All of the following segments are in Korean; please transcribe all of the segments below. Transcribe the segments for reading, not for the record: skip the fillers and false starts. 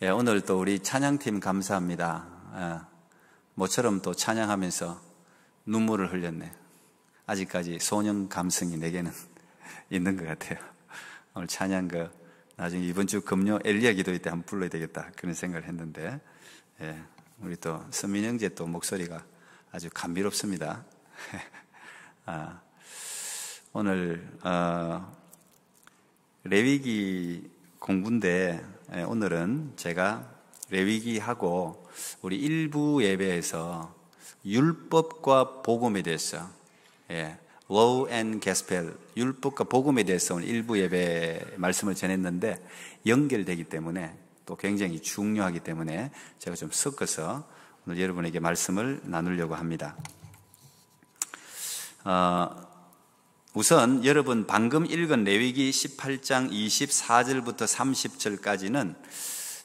예, 오늘 또 우리 찬양팀 감사합니다. 모처럼 또 찬양하면서 눈물을 흘렸네. 아직까지 소년 감성이 내게는 있는 것 같아요. 오늘 찬양 나중에 이번 주 금요 엘리야 기도회 때 한번 불러야 되겠다 그런 생각을 했는데, 예, 우리 또 선민 형제 또 목소리가 아주 감미롭습니다. 오늘 레위기 공부인데, 오늘은 제가 레위기하고 우리 일부 예배에서 율법과 복음에 대해서, Law and Gospel, 율법과 복음에 대해서 오늘 일부 예배 말씀을 전했는데 연결되기 때문에 또 굉장히 중요하기 때문에 제가 좀 섞어서 오늘 여러분에게 말씀을 나누려고 합니다. 우선 여러분 방금 읽은 레위기 18장 24절부터 30절까지는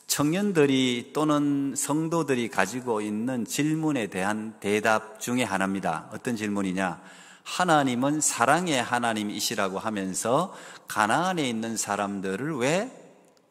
청년들이 또는 성도들이 가지고 있는 질문에 대한 대답 중에 하나입니다. 어떤 질문이냐? 하나님은 사랑의 하나님이시라고 하면서 가나안에 있는 사람들을 왜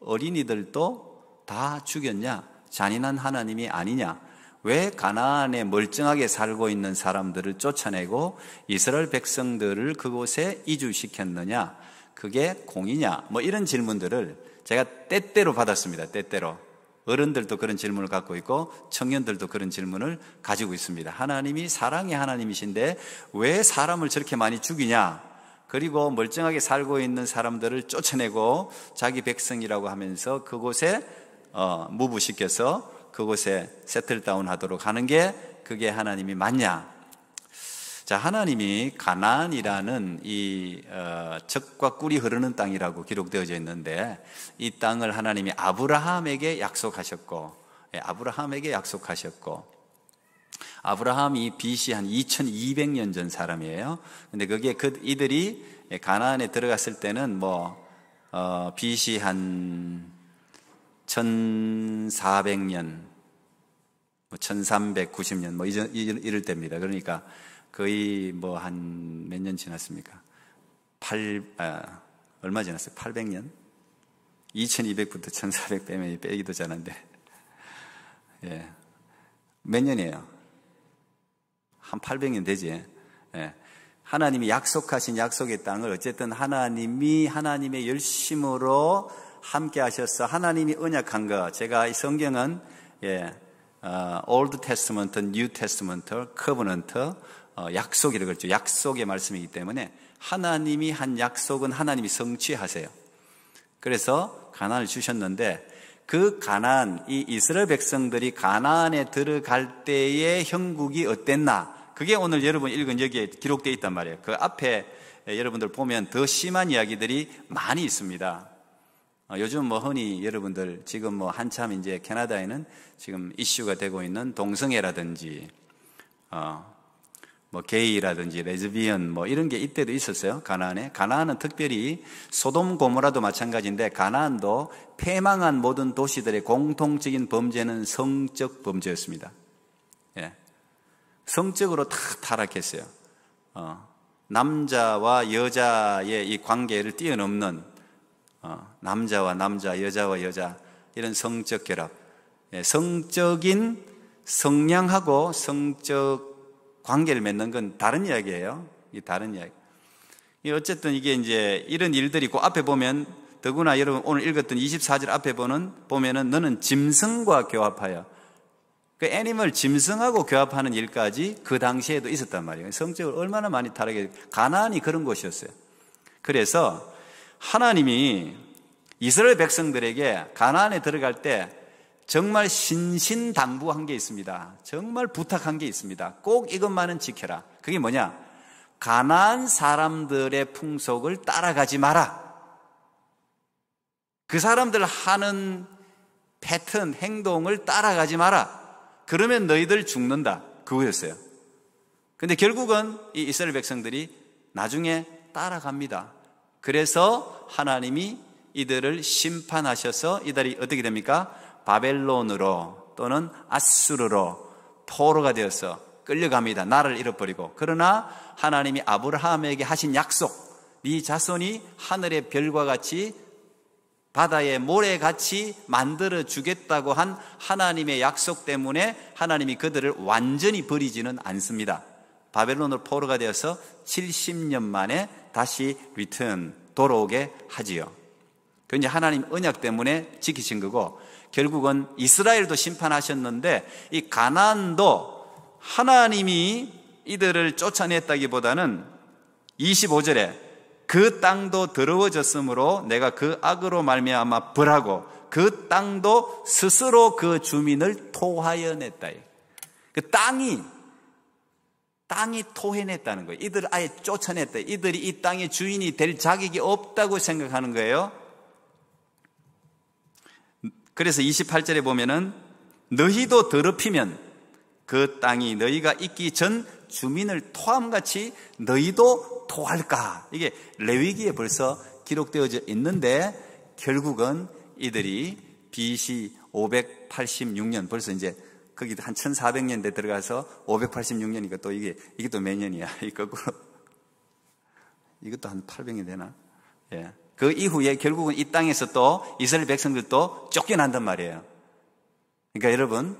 어린이들도 다 죽였냐? 잔인한 하나님이 아니냐? 왜 가나안에 멀쩡하게 살고 있는 사람들을 쫓아내고 이스라엘 백성들을 그곳에 이주시켰느냐? 그게 공이냐? 뭐 이런 질문들을 제가 때때로 받았습니다. 때때로. 어른들도 그런 질문을 갖고 있고 청년들도 그런 질문을 가지고 있습니다. 하나님이 사랑의 하나님이신데 왜 사람을 저렇게 많이 죽이냐? 그리고 멀쩡하게 살고 있는 사람들을 쫓아내고 자기 백성이라고 하면서 그곳에 무부시켜서 그곳에 세틀다운 하도록 하는 게 그게 하나님이 맞냐? 자, 하나님이 가나안이라는 이 젖과 꿀이 흐르는 땅이라고 기록되어져 있는데 이 땅을 하나님이 아브라함에게 약속하셨고, 아브라함이 BC 한 2200년 전 사람이에요. 근데 그게 이들이 가나안에 들어갔을 때는 BC 한 1400년, 1390년, 이럴 때입니다. 그러니까 거의 한 몇 년 지났습니까? 얼마 지났어요? 800년? 2200부터 1400 빼면 빼기도 잘한데, 예. 몇 년이에요? 한 800년 되지. 예. 하나님이 약속하신 약속의 땅을 어쨌든 하나님이 하나님의 열심으로 함께 하셔서 하나님이 언약한 거, 제가 이 성경은 Old Testament, New Testament, Covenant, 약속이라고 그랬죠. 약속의 말씀이기 때문에 하나님이 한 약속은 하나님이 성취하세요. 그래서 가나안을 주셨는데 그 가나안, 이 이스라엘 백성들이 가나안에 들어갈 때의 형국이 어땠나? 그게 오늘 여러분 읽은 여기에 기록되어 있단 말이에요. 그 앞에 여러분들 보면 더 심한 이야기들이 많이 있습니다. 요즘 흔히 여러분들 지금 한참 이제 캐나다에는 지금 이슈가 되고 있는 동성애라든지 게이라든지 레즈비언 이런 게 이때도 있었어요. 가나안은 특별히 소돔 고모라도 마찬가지인데 가나안도 패망한 모든 도시들의 공통적인 범죄는 성적 범죄였습니다. 예. 성적으로 다 타락했어요. 남자와 여자의 이 관계를 뛰어넘는 남자와 남자, 여자와 여자 이런 성적 결합, 성적인 성량하고 성적 관계를 맺는 건 다른 이야기예요. 이 다른 이야기. 어쨌든 이게 이제 이런 일들이 그 앞에 보면 더구나 여러분 오늘 읽었던 24절 앞에 보면은 너는 짐승과 교합하여, 그 애니멀 짐승하고 교합하는 일까지 그 당시에도 있었단 말이에요. 성적을 얼마나 많이 타락해. 가나안이 그런 곳이었어요. 그래서 하나님이 이스라엘 백성들에게 가나안에 들어갈 때 정말 신신당부한 게 있습니다. 정말 부탁한 게 있습니다. 꼭 이것만은 지켜라. 그게 뭐냐? 가나안 사람들의 풍속을 따라가지 마라. 그 사람들 하는 패턴, 행동을 따라가지 마라. 그러면 너희들 죽는다. 그거였어요. 근데 결국은 이 이스라엘 백성들이 나중에 따라갑니다. 그래서 하나님이 이들을 심판하셔서 이들이 어떻게 됩니까? 바벨론으로 또는 아수르로 포로가 되어서 끌려갑니다. 나라를 잃어버리고. 그러나 하나님이 아브라함에게 하신 약속, 네 자손이 하늘의 별과 같이 바다의 모래같이 만들어 주겠다고 한 하나님의 약속 때문에 하나님이 그들을 완전히 버리지는 않습니다. 바벨론으로 포로가 되어서 70년 만에 다시 돌아오게 하지요. 그 이제 하나님 언약 때문에 지키신 거고, 결국은 이스라엘도 심판하셨는데 이 가나안도 하나님이 이들을 쫓아냈다기보다는 25절에 그 땅도 더러워졌으므로 내가 그 악으로 말미암아 벌하고 그 땅도 스스로 그 주민을 토하여 냈다. 그 땅이 토해냈다는 거예요. 이들을 아예 쫓아냈다. 이들이 이 땅의 주인이 될 자격이 없다고 생각하는 거예요. 그래서 28절에 보면은 너희도 더럽히면 그 땅이 너희가 있기 전 주민을 토함같이 너희도 토할까? 이게 레위기에 벌써 기록되어져 있는데 결국은 이들이 BC 586년, 벌써 이제 거기 한 1400년대 들어가서 586년이니까 또 이게 또 몇 년이야? 거꾸로 이것도 한 800년 되나? 예. 그 이후에 결국은 이 땅에서 또 이스라엘 백성들도 쫓겨난단 말이에요. 그러니까 여러분,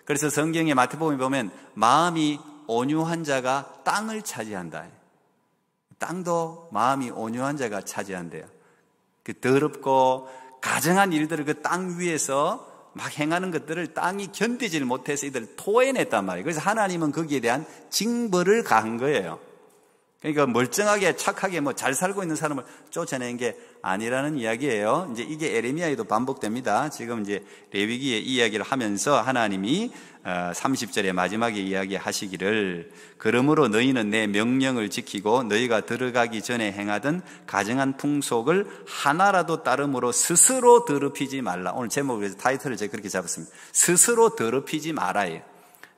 그래서 성경의 마태복음에 보면 마음이 온유한 자가 땅을 차지한다. 땅도 마음이 온유한 자가 차지한대요. 그 더럽고 가증한 일들을 그 땅 위에서 막 행하는 것들을 땅이 견디질 못해서 이들을 토해냈단 말이에요. 그래서 하나님은 거기에 대한 징벌을 가한 거예요. 그러니까 멀쩡하게 착하게 잘 살고 있는 사람을 쫓아내는 게 아니라는 이야기예요. 이제 이게 에레미야에도 반복됩니다. 지금 이제 레위기의 이야기를 하면서 하나님이 30절의 마지막에 이야기하시기를 그러므로 너희는 내 명령을 지키고 너희가 들어가기 전에 행하던 가증한 풍속을 하나라도 따름으로 스스로 더럽히지 말라. 오늘 제목을 타이틀을 제가 그렇게 잡았습니다. 스스로 더럽히지 말아요.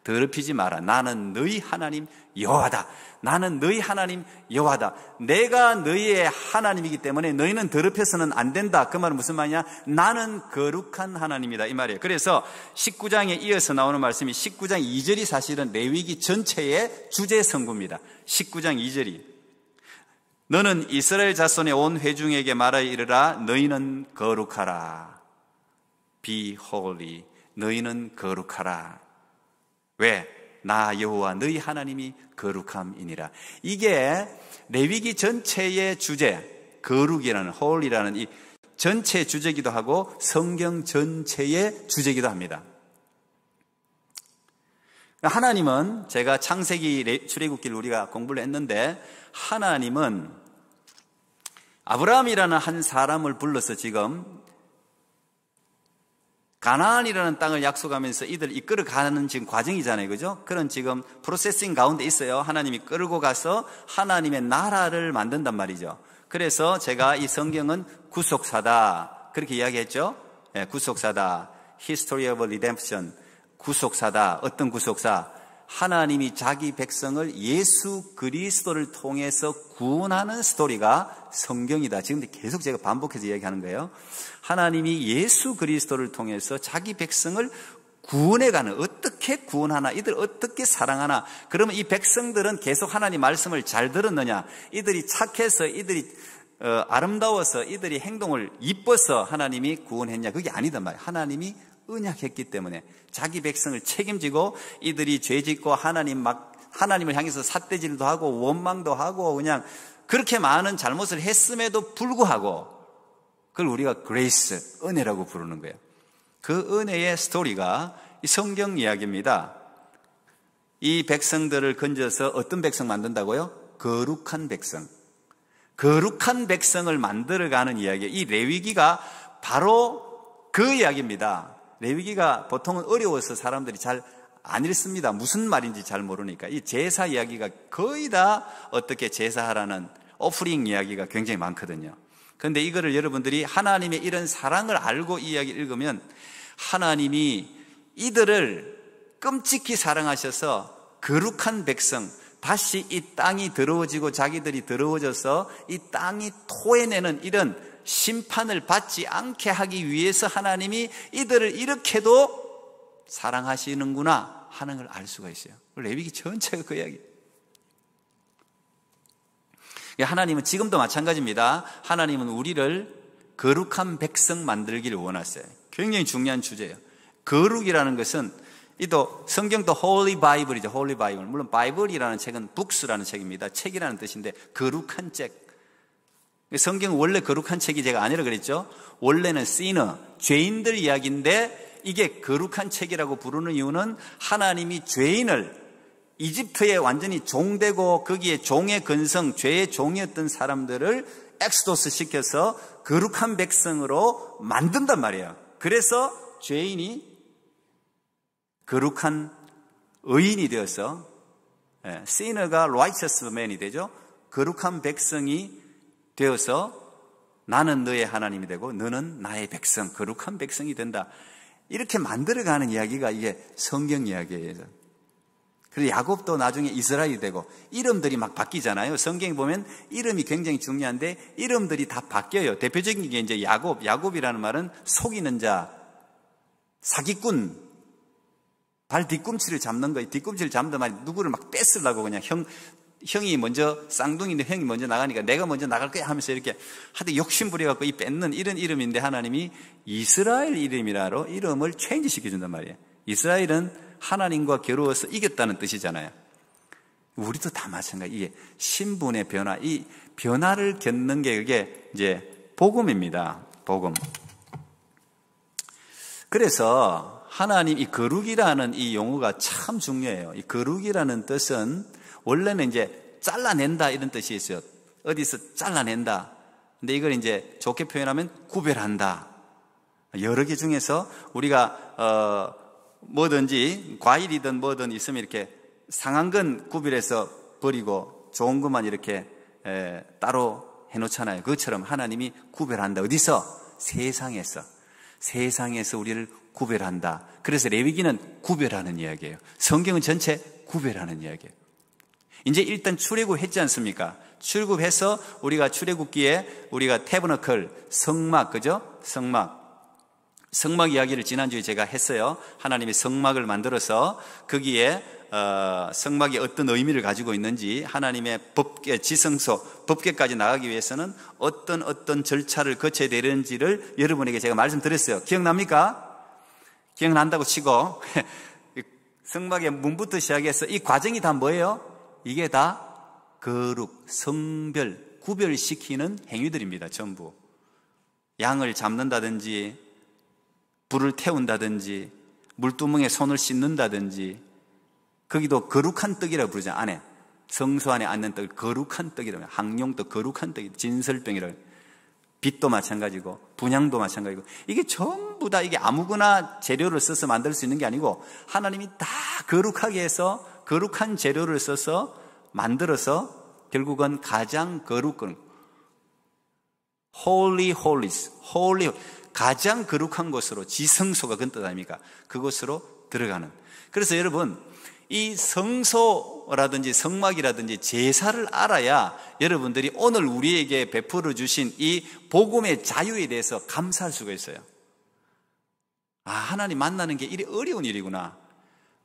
더럽히지 마라. 나는 너희 하나님 여호와다. 나는 너희 하나님 여호와다. 내가 너희의 하나님이기 때문에 너희는 더럽혀서는 안 된다. 그 말은 무슨 말이냐? 나는 거룩한 하나님이다 이 말이에요. 그래서 19장에 이어서 나오는 말씀이 19장 2절이 사실은 레위기 전체의 주제 선구입니다. 19장 2절이 너는 이스라엘 자손의 온 회중에게 말하여 이르라. 너희는 거룩하라. Be holy. 너희는 거룩하라. 왜? 나 여호와 너희 하나님이 거룩함이니라. 이게 레위기 전체의 주제, 거룩이라는 홀이라는 이 전체 주제이기도 하고 성경 전체의 주제이기도 합니다. 하나님은 제가 창세기 출애굽기를 우리가 공부를 했는데 하나님은 아브라함이라는 한 사람을 불러서 지금 가나안이라는 땅을 약속하면서 이들 이끌어가는 지금 과정이잖아요. 그죠? 그런 지금 프로세싱 가운데 있어요. 하나님이 끌고 가서 하나님의 나라를 만든단 말이죠. 그래서 제가 이 성경은 구속사다. 그렇게 이야기했죠? 네, 구속사다. History of Redemption. 구속사다. 어떤 구속사? 하나님이 자기 백성을 예수 그리스도를 통해서 구원하는 스토리가 성경이다. 지금 계속 제가 반복해서 이야기하는 거예요. 하나님이 예수 그리스도를 통해서 자기 백성을 구원해가는, 어떻게 구원하나, 이들 어떻게 사랑하나. 그러면 이 백성들은 계속 하나님 말씀을 잘 들었느냐, 이들이 착해서, 이들이 아름다워서, 이들이 행동을 이뻐서 하나님이 구원했냐. 그게 아니단 말이에요. 하나님이 언약했기 때문에 자기 백성을 책임지고 이들이 죄짓고 하나님을 향해서 삿대질도 하고 원망도 하고 그냥 그렇게 많은 잘못을 했음에도 불구하고 그걸 우리가 그레이스, 은혜라고 부르는 거예요. 그 은혜의 스토리가 이 성경 이야기입니다. 이 백성들을 건져서 어떤 백성 만든다고요? 거룩한 백성. 거룩한 백성을 만들어가는 이야기예요. 이 레위기가 바로 그 이야기입니다. 레위기가 보통은 어려워서 사람들이 잘 안 읽습니다. 무슨 말인지 잘 모르니까. 이 제사 이야기가 거의 다 어떻게 제사하라는 오프링 이야기가 굉장히 많거든요. 그런데 이거를 여러분들이 하나님의 이런 사랑을 알고 이 이야기를 읽으면 하나님이 이들을 끔찍히 사랑하셔서 거룩한 백성, 다시 이 땅이 더러워지고 자기들이 더러워져서 이 땅이 토해내는 이런 심판을 받지 않게 하기 위해서 하나님이 이들을 이렇게도 사랑하시는구나 하는 걸 알 수가 있어요. 레위기 전체가 그 이야기. 하나님은 지금도 마찬가지입니다. 하나님은 우리를 거룩한 백성 만들기를 원하세요. 굉장히 중요한 주제예요. 거룩이라는 것은 이도 성경도 Holy Bible이죠. Holy Bible. 물론 바이블이라는 책은 books라는 책입니다. 책이라는 뜻인데 거룩한 책. 성경은 원래 거룩한 책이 제가 아니라 그랬죠. 원래는 sinner, 죄인들 이야기인데 이게 거룩한 책이라고 부르는 이유는 하나님이 죄인을 이집트에 완전히 종되고 거기에 종의 근성, 죄의 종이었던 사람들을 엑스도스 시켜서 거룩한 백성으로 만든단 말이에요. 그래서 죄인이 거룩한 의인이 되어서 sinner가 righteous man이 되죠. 거룩한 백성이 되어서 나는 너의 하나님이 되고 너는 나의 백성, 거룩한 백성이 된다. 이렇게 만들어가는 이야기가 이게 성경 이야기예요. 그래서 야곱도 나중에 이스라엘이 되고 이름들이 막 바뀌잖아요. 성경에 보면 이름이 굉장히 중요한데 이름들이 다 바뀌어요. 대표적인 게 이제 야곱. 야곱이라는 말은 속이는 자, 사기꾼, 발 뒤꿈치를 잡는 거예요. 뒤꿈치를 잡는 말이 누구를 막 뺏으려고 그냥 형이 먼저 쌍둥이인데 형이 먼저 나가니까 내가 먼저 나갈 거야 하면서 이렇게 하도 욕심 부려갖고 이 뺏는 이런 이름인데 하나님이 이스라엘 이름이라로 이름을 체인지 시켜준단 말이에요. 이스라엘은 하나님과 겨루어서 이겼다는 뜻이잖아요. 우리도 다 마찬가지. 이게 신분의 변화, 이 변화를 겪는 게 그게 이제 복음입니다. 복음. 그래서 하나님 이 거룩이라는 이 용어가 참 중요해요. 이 거룩이라는 뜻은 원래는 이제 잘라낸다 이런 뜻이 있어요. 어디서 잘라낸다. 근데 이걸 이제 좋게 표현하면 구별한다. 여러 개 중에서 우리가 뭐든지 과일이든 뭐든 있으면 이렇게 상한 건 구별해서 버리고 좋은 것만 이렇게 따로 해놓잖아요. 그것처럼 하나님이 구별한다. 어디서? 세상에서 우리를 구별한다. 그래서 레위기는 구별하는 이야기예요. 성경은 전체 구별하는 이야기예요. 이제 일단 출애굽 했지 않습니까? 출애굽해서 우리가 출애굽기에 우리가 태버너클, 성막, 그죠? 성막 이야기를 지난주에 제가 했어요. 하나님이 성막을 만들어서 거기에 성막이 어떤 의미를 가지고 있는지 하나님의 법궤, 지성소, 법궤까지 나가기 위해서는 어떤 절차를 거쳐야 되는지를 여러분에게 제가 말씀드렸어요. 기억납니까? 기억난다고 치고 성막의 문부터 시작해서 이 과정이 다 뭐예요? 이게 다 거룩, 성별, 구별시키는 행위들입니다. 전부. 양을 잡는다든지 불을 태운다든지 물두멍에 손을 씻는다든지 거기도 거룩한 떡이라고 부르죠. 안에 성소 안에 앉는 떡을 거룩한 떡이라고 해요. 항용떡 거룩한 떡이 진설병이라고 해요. 빛도 마찬가지고 분향도 마찬가지고 이게 전부 다 이게 아무거나 재료를 써서 만들 수 있는 게 아니고 하나님이 다 거룩하게 해서 거룩한 재료를 써서 만들어서 결국은 가장 거룩한 Holy Holies, 가장 거룩한 곳으로 지성소가 그런 뜻 아닙니까? 그곳으로 들어가는. 그래서 여러분 이 성소라든지 성막이라든지 제사를 알아야 여러분들이 오늘 우리에게 베풀어 주신 이 복음의 자유에 대해서 감사할 수가 있어요. 아, 하나님 만나는 게 이리 어려운 일이구나.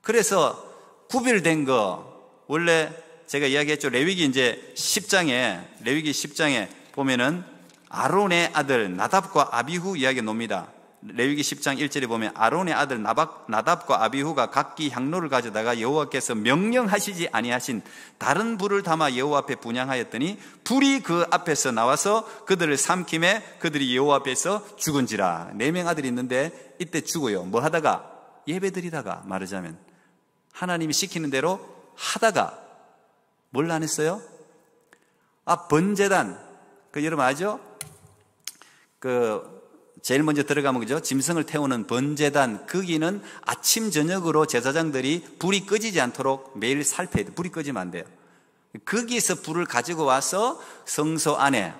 그래서 구별된 거 원래 제가 이야기했죠. 레위기 이제 10장에 레위기 10장에 보면은 아론의 아들 나답과 아비후 이야기 놉니다. 레위기 10장 1절에 보면 아론의 아들 나답과 아비후가 각기 향로를 가져다가 여호와께서 명령하시지 아니하신 다른 불을 담아 여호와 앞에 분향하였더니 불이 그 앞에서 나와서 그들을 삼킴에 그들이 여호와 앞에서 죽은지라. 4명 아들이 있는데 이때 죽어요. 뭐 하다가? 예배드리다가, 말하자면 하나님이 시키는 대로 하다가 뭘 안 했어요? 번제단, 여러분 알죠? 제일 먼저 들어가면 그죠? 짐승을 태우는 번제단, 거기는 아침 저녁으로 제사장들이 불이 꺼지지 않도록 매일 살펴야 돼요. 불이 꺼지면 안 돼요. 거기에서 불을 가지고 와서 성소 안에,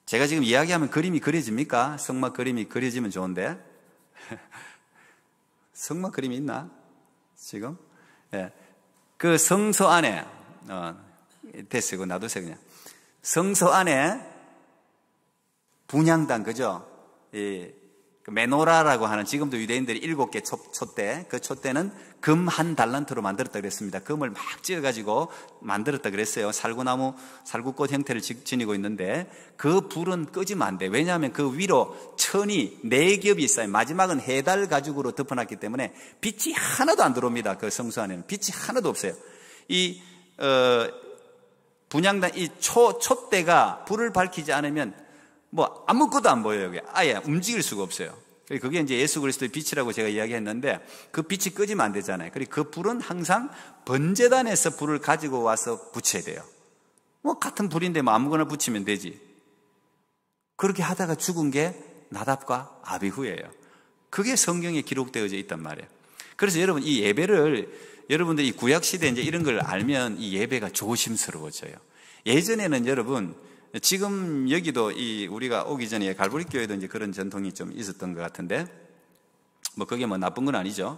제가 지금 이야기하면 그림이 그려집니까? 성막 그림이 그려지면 좋은데 성막 그림이 있나? 지금? 예. 그 성소 안에 됐어요. 그거 놔두세요. 그냥 성소 안에 분향단, 그죠? 그 메노라라고 하는, 지금도 유대인들이 7개 촛대, 그 촛대는 금 1달란트로 만들었다 그랬습니다. 금을 막 찧어가지고 만들었다 그랬어요. 살구나무, 살구꽃 형태를 지니고 있는데 그 불은 끄지면 안 돼. 왜냐하면 그 위로 천이 4겹이 있어요. 마지막은 해달 가죽으로 덮어놨기 때문에 빛이 하나도 안 들어옵니다. 그 성수 안에는 빛이 하나도 없어요. 이 분향단, 이 촛대가 불을 밝히지 않으면 뭐 아무것도 안 보여요. 여기 아예 움직일 수가 없어요. 그게 이제 예수 그리스도의 빛이라고 제가 이야기했는데, 그 빛이 끄지면 안 되잖아요. 그리고 그 불은 항상 번제단에서 불을 가지고 와서 붙여야 돼요. 뭐 같은 불인데 뭐 아무거나 붙이면 되지. 그렇게 하다가 죽은 게 나답과 아비후예요. 그게 성경에 기록되어져 있단 말이에요. 그래서 여러분, 이 예배를, 여러분들이 구약 시대 이제 이런 걸 알면 이 예배가 조심스러워져요. 예전에는 여러분, 지금 여기도 우리가 오기 전에 갈보리 교회도 이제 그런 전통이 좀 있었던 것 같은데, 뭐 그게 뭐 나쁜 건 아니죠.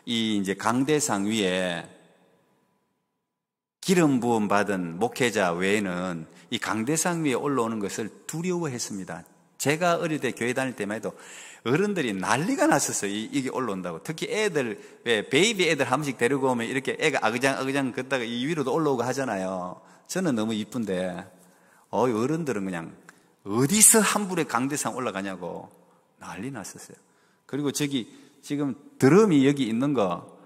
이 이제 강대상 위에 기름 부음 받은 목회자 외에는 이 강대상 위에 올라오는 것을 두려워했습니다. 제가 어릴 때 교회 다닐 때만 해도 어른들이 난리가 났었어요. 이게 올라온다고. 특히 애들, 왜 베이비 애들 한 번씩 데리고 오면 이렇게 애가 아그장 걷다가 이 위로도 올라오고 하잖아요. 저는 너무 이쁜데 어른들은 그냥 어디서 함부로 강대상 올라가냐고 난리 났었어요. 그리고 저기 지금 드럼이 여기 있는 거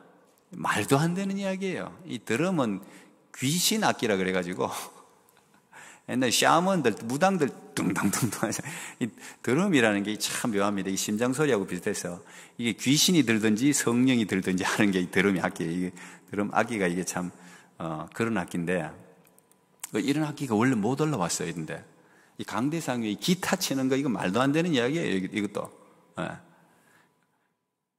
말도 안 되는 이야기예요. 이 드럼은 귀신 악기라 그래가지고 옛날 샤먼들, 무당들 둥당둥둥 하죠. 이 드럼이라는 게 참 묘합니다. 이 심장 소리하고 비슷해서 이게 귀신이 들든지 성령이 들든지 하는 게 이 드럼이 악기예요. 이게 드럼 악기가 이게 참 그런 악기인데, 이런 악기가 원래 못 올라왔어요. 근데 이 강대상 위에 기타 치는 거 이거 말도 안 되는 이야기예요. 이것도. 예.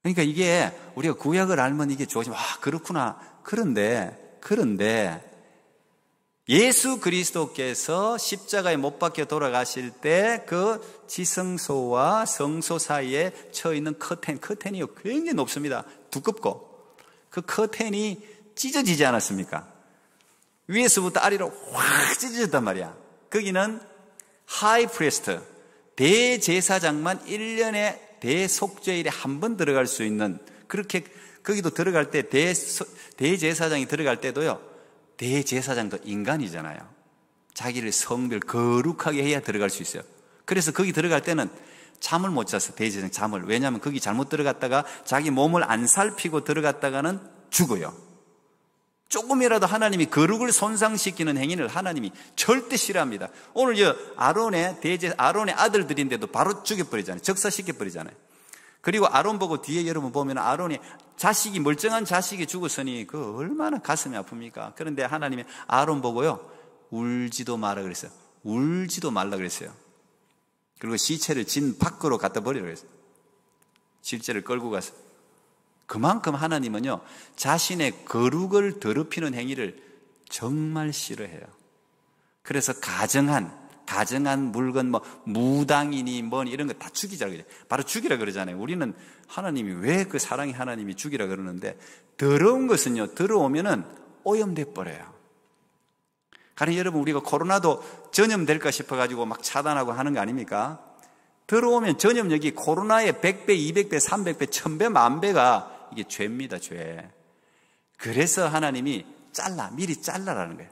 그러니까 이게 우리가 구약을 알면 이게 좋아지면 그렇구나. 그런데 예수 그리스도께서 십자가에 못 박혀 돌아가실 때 그 지성소와 성소 사이에 처 있는 커튼이 굉장히 높습니다. 두껍고 그 커튼이 찢어지지 않았습니까? 위에서부터 아래로 확 찢어졌단 말이야. 거기는 하이 프리스트, 대제사장만 1년에 대속죄일에 한 번 들어갈 수 있는, 그렇게 거기도 들어갈 때 대제사장이 들어갈 때도요, 대제사장도 인간이잖아요. 자기를 성별 거룩하게 해야 들어갈 수 있어요. 그래서 거기 들어갈 때는 잠을 못 잤어. 대제사장 잠을. 왜냐하면 거기 잘못 들어갔다가 자기 몸을 안 살피고 들어갔다가는 죽어요. 조금이라도 하나님이 거룩을 손상시키는 행위를 하나님이 절대 싫어합니다. 오늘 아론의 아들들인데도 바로 죽여버리잖아요. 적사시켜버리잖아요. 그리고 아론 보고 뒤에 여러분 보면 아론이 멀쩡한 자식이 죽었으니 그 얼마나 가슴이 아픕니까? 그런데 하나님이 아론 보고요, 울지도 마라 그랬어요. 울지도 말라 그랬어요. 그리고 시체를 진 밖으로 갖다 버리라 그랬어요. 실제를 끌고 가서. 그만큼 하나님은요, 자신의 거룩을 더럽히는 행위를 정말 싫어해요. 그래서 가정한 물건, 무당이니 이런 거 다 죽이자 그래요. 바로 죽이라 그러잖아요. 우리는 하나님이 왜 그 사랑의 하나님이 죽이라 그러는데, 더러운 것은요, 들어오면은 오염돼 버려요. 가령 여러분, 우리가 코로나도 전염될까 싶어가지고 막 차단하고 하는 거 아닙니까? 들어오면 전염력이 코로나의 100배, 200배, 300배, 1000배, 10,000배가 이게 죄입니다, 죄. 그래서 하나님이 미리 잘라라는 거예요.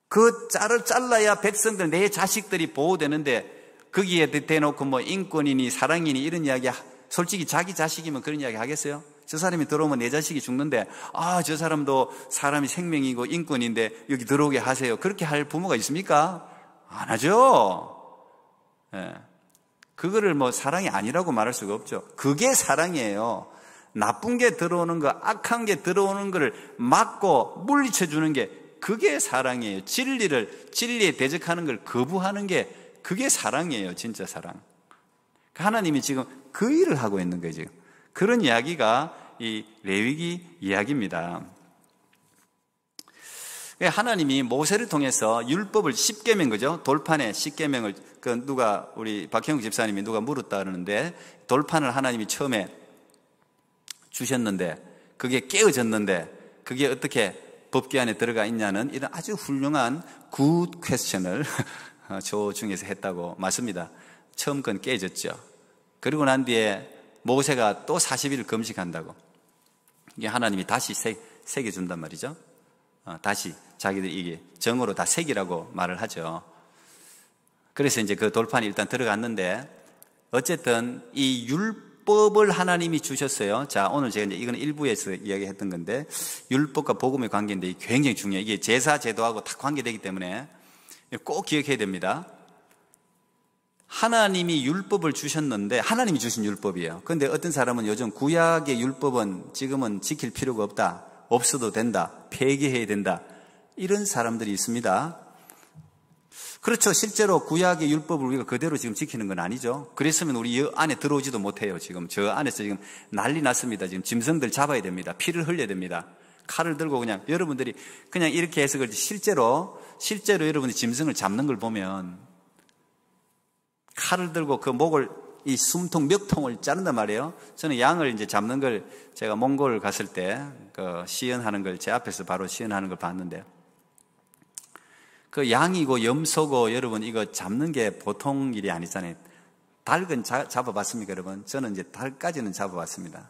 그 짤을 잘라야 백성들, 내 자식들이 보호되는데, 거기에 대놓고 인권이니 사랑이니 이런 이야기, 솔직히 자기 자식이면 그런 이야기 하겠어요? 저 사람이 들어오면 내 자식이 죽는데, 저 사람도 사람이 생명이고 인권인데 여기 들어오게 하세요. 그렇게 할 부모가 있습니까? 안 하죠. 예. 그거를 사랑이 아니라고 말할 수가 없죠. 그게 사랑이에요. 나쁜 게 들어오는 거, 악한 게 들어오는 거를 막고 물리쳐 주는 게 그게 사랑이에요. 진리에 대적하는 걸 거부하는 게 그게 사랑이에요. 진짜 사랑. 하나님이 지금 그 일을 하고 있는 거예요. 지금. 그런 이야기가 이 레위기 이야기입니다. 하나님이 모세를 통해서 율법을 10계명, 그죠? 돌판에 10계명을, 우리 박형욱 집사님이 누가 물었다 그러는데, 돌판을 하나님이 처음에 주셨는데, 그게 깨어졌는데, 그게 어떻게 법궤 안에 들어가 있냐는 이런 아주 훌륭한 굿 퀘스천을 저 중에서 했다고 맞습니다. 처음 건 깨졌죠. 그리고 난 뒤에 모세가 또 40일 금식한다고. 이게 하나님이 다시 새겨준단 말이죠. 다시 자기들 이게 정으로 다 새기라고 말을 하죠. 그래서 이제 그 돌판이 일단 들어갔는데, 어쨌든 이 율법을 하나님이 주셨어요. 자, 오늘 제가 이제 이거는 일부에서 이야기했던 건데, 율법과 복음의 관계인데 이게 굉장히 중요해요. 이게 제사 제도하고 다 관계되기 때문에 꼭 기억해야 됩니다. 하나님이 율법을 주셨는데, 하나님이 주신 율법이에요. 그런데 어떤 사람은 요즘 구약의 율법은 지금은 지킬 필요가 없다, 없어도 된다, 폐기해야 된다, 이런 사람들이 있습니다. 그렇죠. 실제로 구약의 율법을 우리가 그대로 지금 지키는 건 아니죠. 그랬으면 우리 이 안에 들어오지도 못해요. 지금 저 안에서 지금 난리 났습니다. 지금 짐승들 잡아야 됩니다. 피를 흘려야 됩니다. 칼을 들고 그냥 여러분들이 그냥 이렇게 해석을, 실제로 여러분이 짐승을 잡는 걸 보면 칼을 들고 그 목을, 이 숨통 몇 통을 자른단 말이에요. 저는 양을 이제 잡는 걸, 제가 몽골 갔을 때 그 시연하는 걸 제 앞에서 바로 시연하는 걸 봤는데, 그 양이고 염소고 여러분 이거 잡는 게 보통 일이 아니잖아요. 닭은 잡아봤습니까, 여러분? 저는 이제 닭까지는 잡아봤습니다.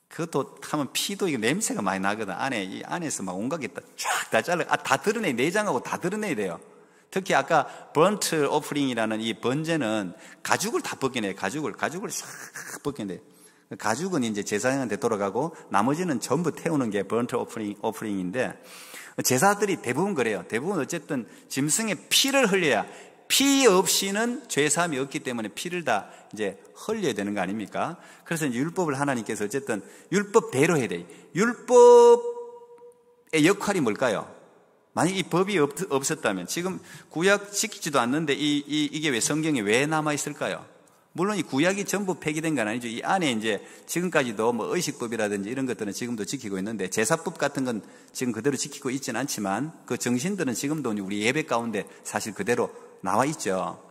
그것도 하면 피도 이게 냄새가 많이 나거든. 이 안에서 막 온갖 게 쫙 다 잘라, 다 드러내, 내장하고 다 드러내야 돼요. 특히 아까 번트 오프링이라는 이 번제는 가죽을 다 벗겨내요. 가죽을 싹 벗겨내요. 가죽은 이제 제사장한테 돌아가고 나머지는 전부 태우는 게 번트 오프링인데, 제사들이 대부분 그래요. 대부분 어쨌든 짐승의 피를 흘려야, 피 없이는 죄사함이 없기 때문에 피를 다 이제 흘려야 되는 거 아닙니까? 그래서 이제 율법을 하나님께서 어쨌든 율법대로 해야 돼요. 율법의 역할이 뭘까요? 만약 이 법이 없었다면, 지금 구약 지키지도 않는데 이게 왜 성경에 왜 남아있을까요? 물론 이 구약이 전부 폐기된 건 아니죠. 이 안에 이제 지금까지도 뭐 의식법이라든지 이런 것들은 지금도 지키고 있는데, 제사법 같은 건 지금 그대로 지키고 있지는 않지만 그 정신들은 지금도 우리 예배 가운데 사실 그대로 나와 있죠.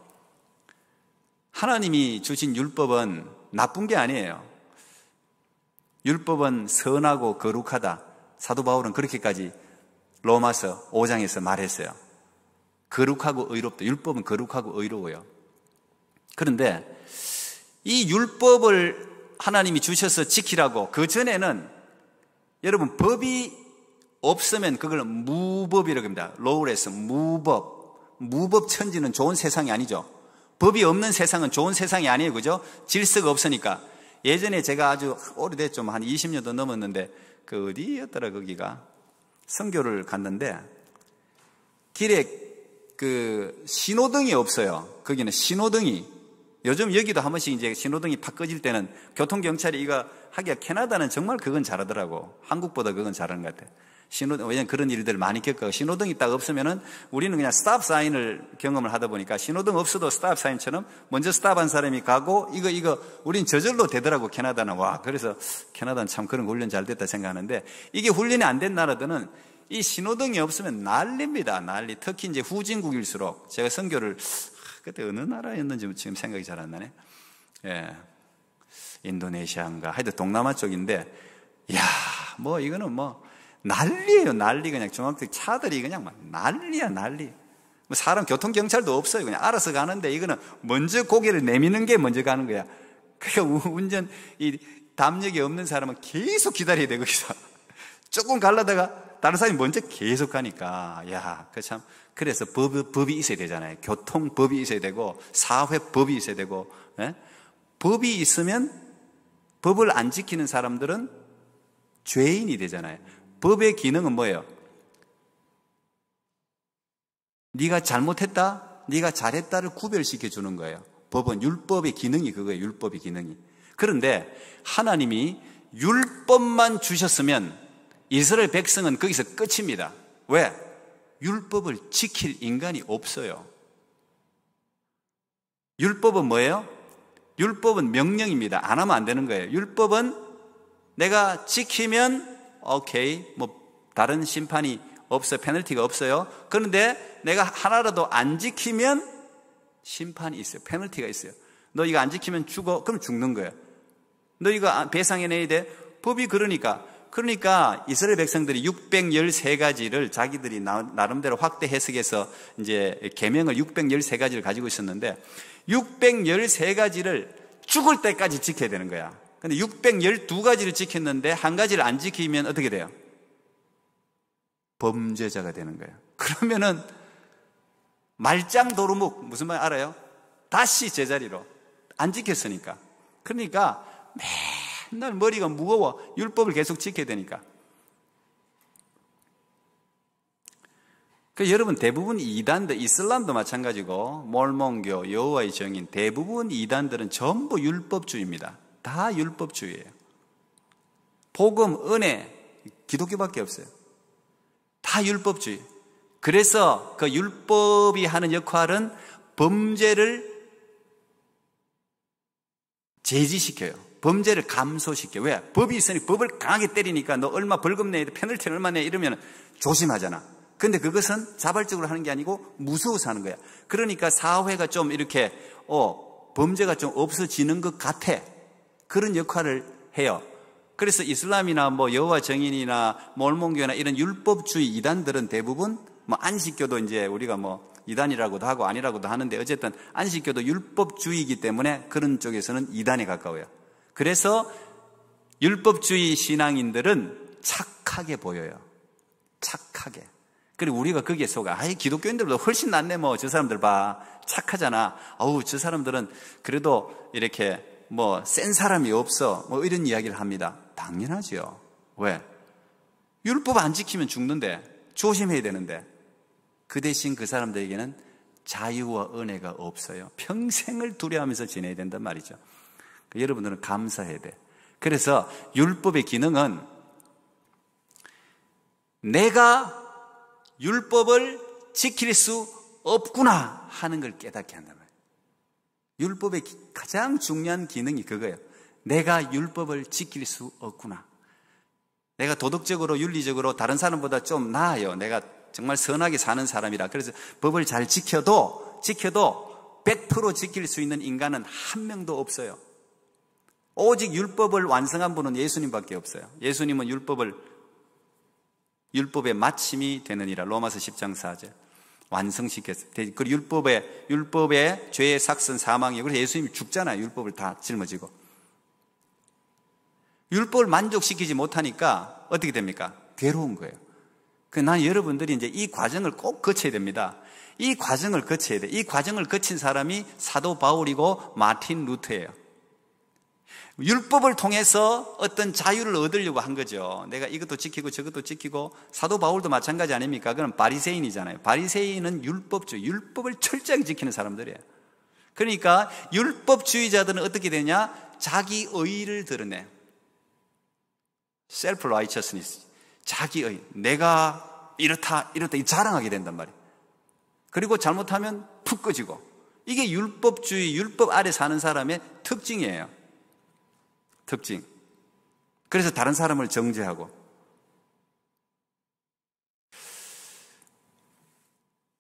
하나님이 주신 율법은 나쁜 게 아니에요. 율법은 선하고 거룩하다. 사도 바울은 그렇게까지 로마서 5장에서 말했어요. 거룩하고 의롭다. 율법은 거룩하고 의로워요. 그런데 이 율법을 하나님이 주셔서 지키라고, 그 전에는 여러분 법이 없으면 그걸 무법이라고 합니다. lawless, 무법 천지는 좋은 세상이 아니죠. 법이 없는 세상은 좋은 세상이 아니에요. 그죠? 질서가 없으니까. 예전에 제가 아주 오래됐죠. 한 20년도 넘었는데, 그 어디였더라 거기가, 선교를 갔는데 길에 그 신호등이 없어요. 거기는 신호등이, 요즘 여기도 한 번씩 이제 신호등이 팍 꺼질 때는 교통경찰이 이거 하기가, 캐나다는 정말 그건 잘하더라고. 한국보다 그건 잘하는 것 같아. 왜냐면 그런 일들 많이 겪고, 신호등이 딱 없으면은 우리는 그냥 스탑 사인을 경험을 하다 보니까, 신호등 없어도 스탑 사인처럼 먼저 스탑한 사람이 가고, 이거 우린 저절로 되더라고, 캐나다는. 와, 그래서 캐나다는 참 그런 훈련 잘 됐다 생각하는데, 이게 훈련이 안 된 나라들은 이 신호등이 없으면 난리입니다. 난리. 특히 이제 후진국일수록, 제가 선교를 그때 어느 나라였는지 지금 생각이 잘 안 나네. 예, 인도네시아인가, 하여튼 동남아 쪽인데, 야, 뭐 이거는 뭐 난리예요. 난리. 그냥 중학생 차들이 그냥 막 난리야, 난리. 뭐 사람 교통경찰도 없어요. 그냥 알아서 가는데, 이거는 먼저 고개를 내미는 게 먼저 가는 거야. 그러니까 운전 이 담력이 없는 사람은 계속 기다려야 돼. 거기서 조금 가려다가 다른 사람이 먼저 계속 가니까, 야, 그 참. 그래서 법이 있어야 되잖아요. 교통법이 있어야 되고, 사회법이 있어야 되고, 예? 법이 있으면 법을 안 지키는 사람들은 죄인이 되잖아요. 법의 기능은 뭐예요? 네가 잘못했다, 네가 잘했다를 구별시켜 주는 거예요. 법은, 율법의 기능이 그거예요. 율법의 기능이. 그런데 하나님이 율법만 주셨으면 이스라엘 백성은 거기서 끝입니다. 왜? 율법을 지킬 인간이 없어요. 율법은 뭐예요? 율법은 명령입니다. 안 하면 안 되는 거예요. 율법은 내가 지키면 오케이, 뭐 다른 심판이 없어요. 페널티가 없어요. 그런데 내가 하나라도 안 지키면 심판이 있어요. 페널티가 있어요. 너 이거 안 지키면 죽어. 그럼 죽는 거예요. 너 이거 배상해내야 돼. 법이 그러니까. 그러니까 이스라엘 백성들이 613가지를 자기들이 나름대로 확대 해석해서 이제 계명을 613가지를 가지고 있었는데 613가지를 죽을 때까지 지켜야 되는 거야. 근데 612가지를 지켰는데 한 가지를 안 지키면 어떻게 돼요? 범죄자가 되는 거예요. 그러면은 말짱 도루묵 무슨 말 알아요? 다시 제자리로 안 지켰으니까. 그러니까 맨날 머리가 무거워. 율법을 계속 지켜야 되니까. 여러분 대부분 이단들, 이슬람도 마찬가지고 몰몬교, 여호와의 증인 대부분 이단들은 전부 율법주의입니다. 다 율법주의예요. 복음, 은혜, 기독교밖에 없어요. 다 율법주의. 그래서 그 율법이 하는 역할은 범죄를 제지시켜요. 범죄를 감소시켜요. 왜? 법이 있으니 법을 강하게 때리니까 너 얼마 벌금 내야 돼, 페널티 얼마 내 이러면 조심하잖아. 근데 그것은 자발적으로 하는 게 아니고 무서워서 하는 거야. 그러니까 사회가 좀 이렇게 범죄가 좀 없어지는 것 같아. 그런 역할을 해요. 그래서 이슬람이나 뭐 여호와 증인이나 몰몬교나 이런 율법주의 이단들은 대부분 뭐 안식교도 이제 우리가 뭐 이단이라고도 하고 아니라고도 하는데 어쨌든 안식교도 율법주의이기 때문에 그런 쪽에서는 이단에 가까워요. 그래서 율법주의 신앙인들은 착하게 보여요. 착하게. 그리고 우리가 거기에 속아. 기독교인들보다 훨씬 낫네. 뭐 저 사람들 봐. 착하잖아. 저 사람들은 그래도 이렇게 뭐 센 사람이 없어. 뭐 이런 이야기를 합니다. 당연하죠. 왜? 율법 안 지키면 죽는데 조심해야 되는데 그 대신 그 사람들에게는 자유와 은혜가 없어요. 평생을 두려워하면서 지내야 된단 말이죠. 여러분들은 감사해야 돼. 그래서 율법의 기능은 내가 율법을 지킬 수 없구나 하는 걸 깨닫게 한단 말이에요. 율법의 가장 중요한 기능이 그거예요. 내가 율법을 지킬 수 없구나. 내가 도덕적으로 윤리적으로 다른 사람보다 좀 나아요. 내가 정말 선하게 사는 사람이라. 그래서 법을 잘 지켜도 100% 지킬 수 있는 인간은 한 명도 없어요. 오직 율법을 완성한 분은 예수님밖에 없어요. 예수님은 율법의 마침이 되느니라. 로마서 10장 4절. 완성시켰어요. 그리고 율법의 죄의 삭선 사망이에요. 그래서 예수님이 죽잖아요. 율법을 다 짊어지고. 율법을 만족시키지 못하니까 어떻게 됩니까? 괴로운 거예요. 난 여러분들이 이제 이 과정을 꼭 거쳐야 됩니다. 이 과정을 거쳐야 돼. 이 과정을 거친 사람이 사도 바울이고 마틴 루터예요. 율법을 통해서 어떤 자유를 얻으려고 한 거죠. 내가 이것도 지키고 저것도 지키고. 사도 바울도 마찬가지 아닙니까? 그건 바리새인이잖아요. 바리새인은 율법을 철저하게 지키는 사람들이에요. 그러니까 율법주의자들은 어떻게 되냐? 자기 의의를 드러내. self righteousness. 자기 의. 내가 이렇다 자랑하게 된단 말이에요. 그리고 잘못하면 푹 꺼지고. 이게 율법주의, 율법 아래 사는 사람의 특징이에요. 특징. 그래서 다른 사람을 정죄하고.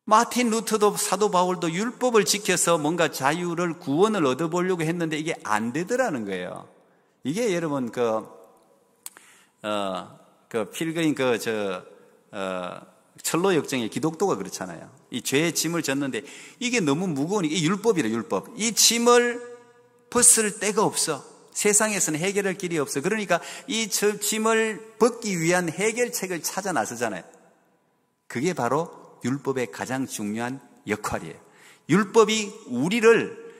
마틴 루터도 사도 바울도 율법을 지켜서 뭔가 자유를, 구원을 얻어보려고 했는데 이게 안 되더라는 거예요. 이게 여러분 필그림 철로 역정의 기독도가 그렇잖아요. 이 죄의 짐을 졌는데 이게 너무 무거우니까, 이 율법이래, 율법. 이 짐을 벗을 데가 없어. 세상에서는 해결할 길이 없어. 그러니까 이 짐을 벗기 위한 해결책을 찾아 나서잖아요. 그게 바로 율법의 가장 중요한 역할이에요. 율법이 우리를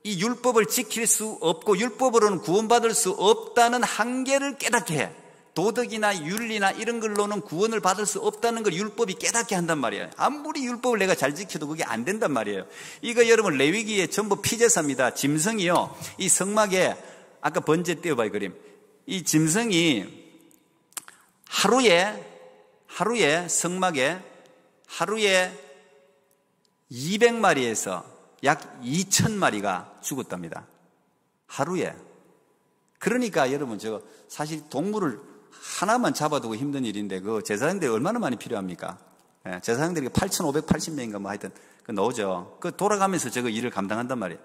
이 율법을 지킬 수 없고 율법으로는 구원받을 수 없다는 한계를 깨닫게 해. 도덕이나 윤리나 이런 걸로는 구원을 받을 수 없다는 걸 율법이 깨닫게 한단 말이에요. 아무리 율법을 내가 잘 지켜도 그게 안 된단 말이에요. 이거 여러분 레위기에 전부 피제사입니다. 짐승이요. 이 성막에 아까 번제 띄워봐요, 그림. 이 짐승이 하루에 성막에 하루에 200마리에서 약 2000마리가 죽었답니다. 하루에. 그러니까 여러분 사실 동물을 하나만 잡아두고 힘든 일인데 그 제사장들이 얼마나 많이 필요합니까? 제사장들이 8,580명인가 뭐 하여튼 나오죠. 돌아가면서 저거 일을 감당한단 말이에요.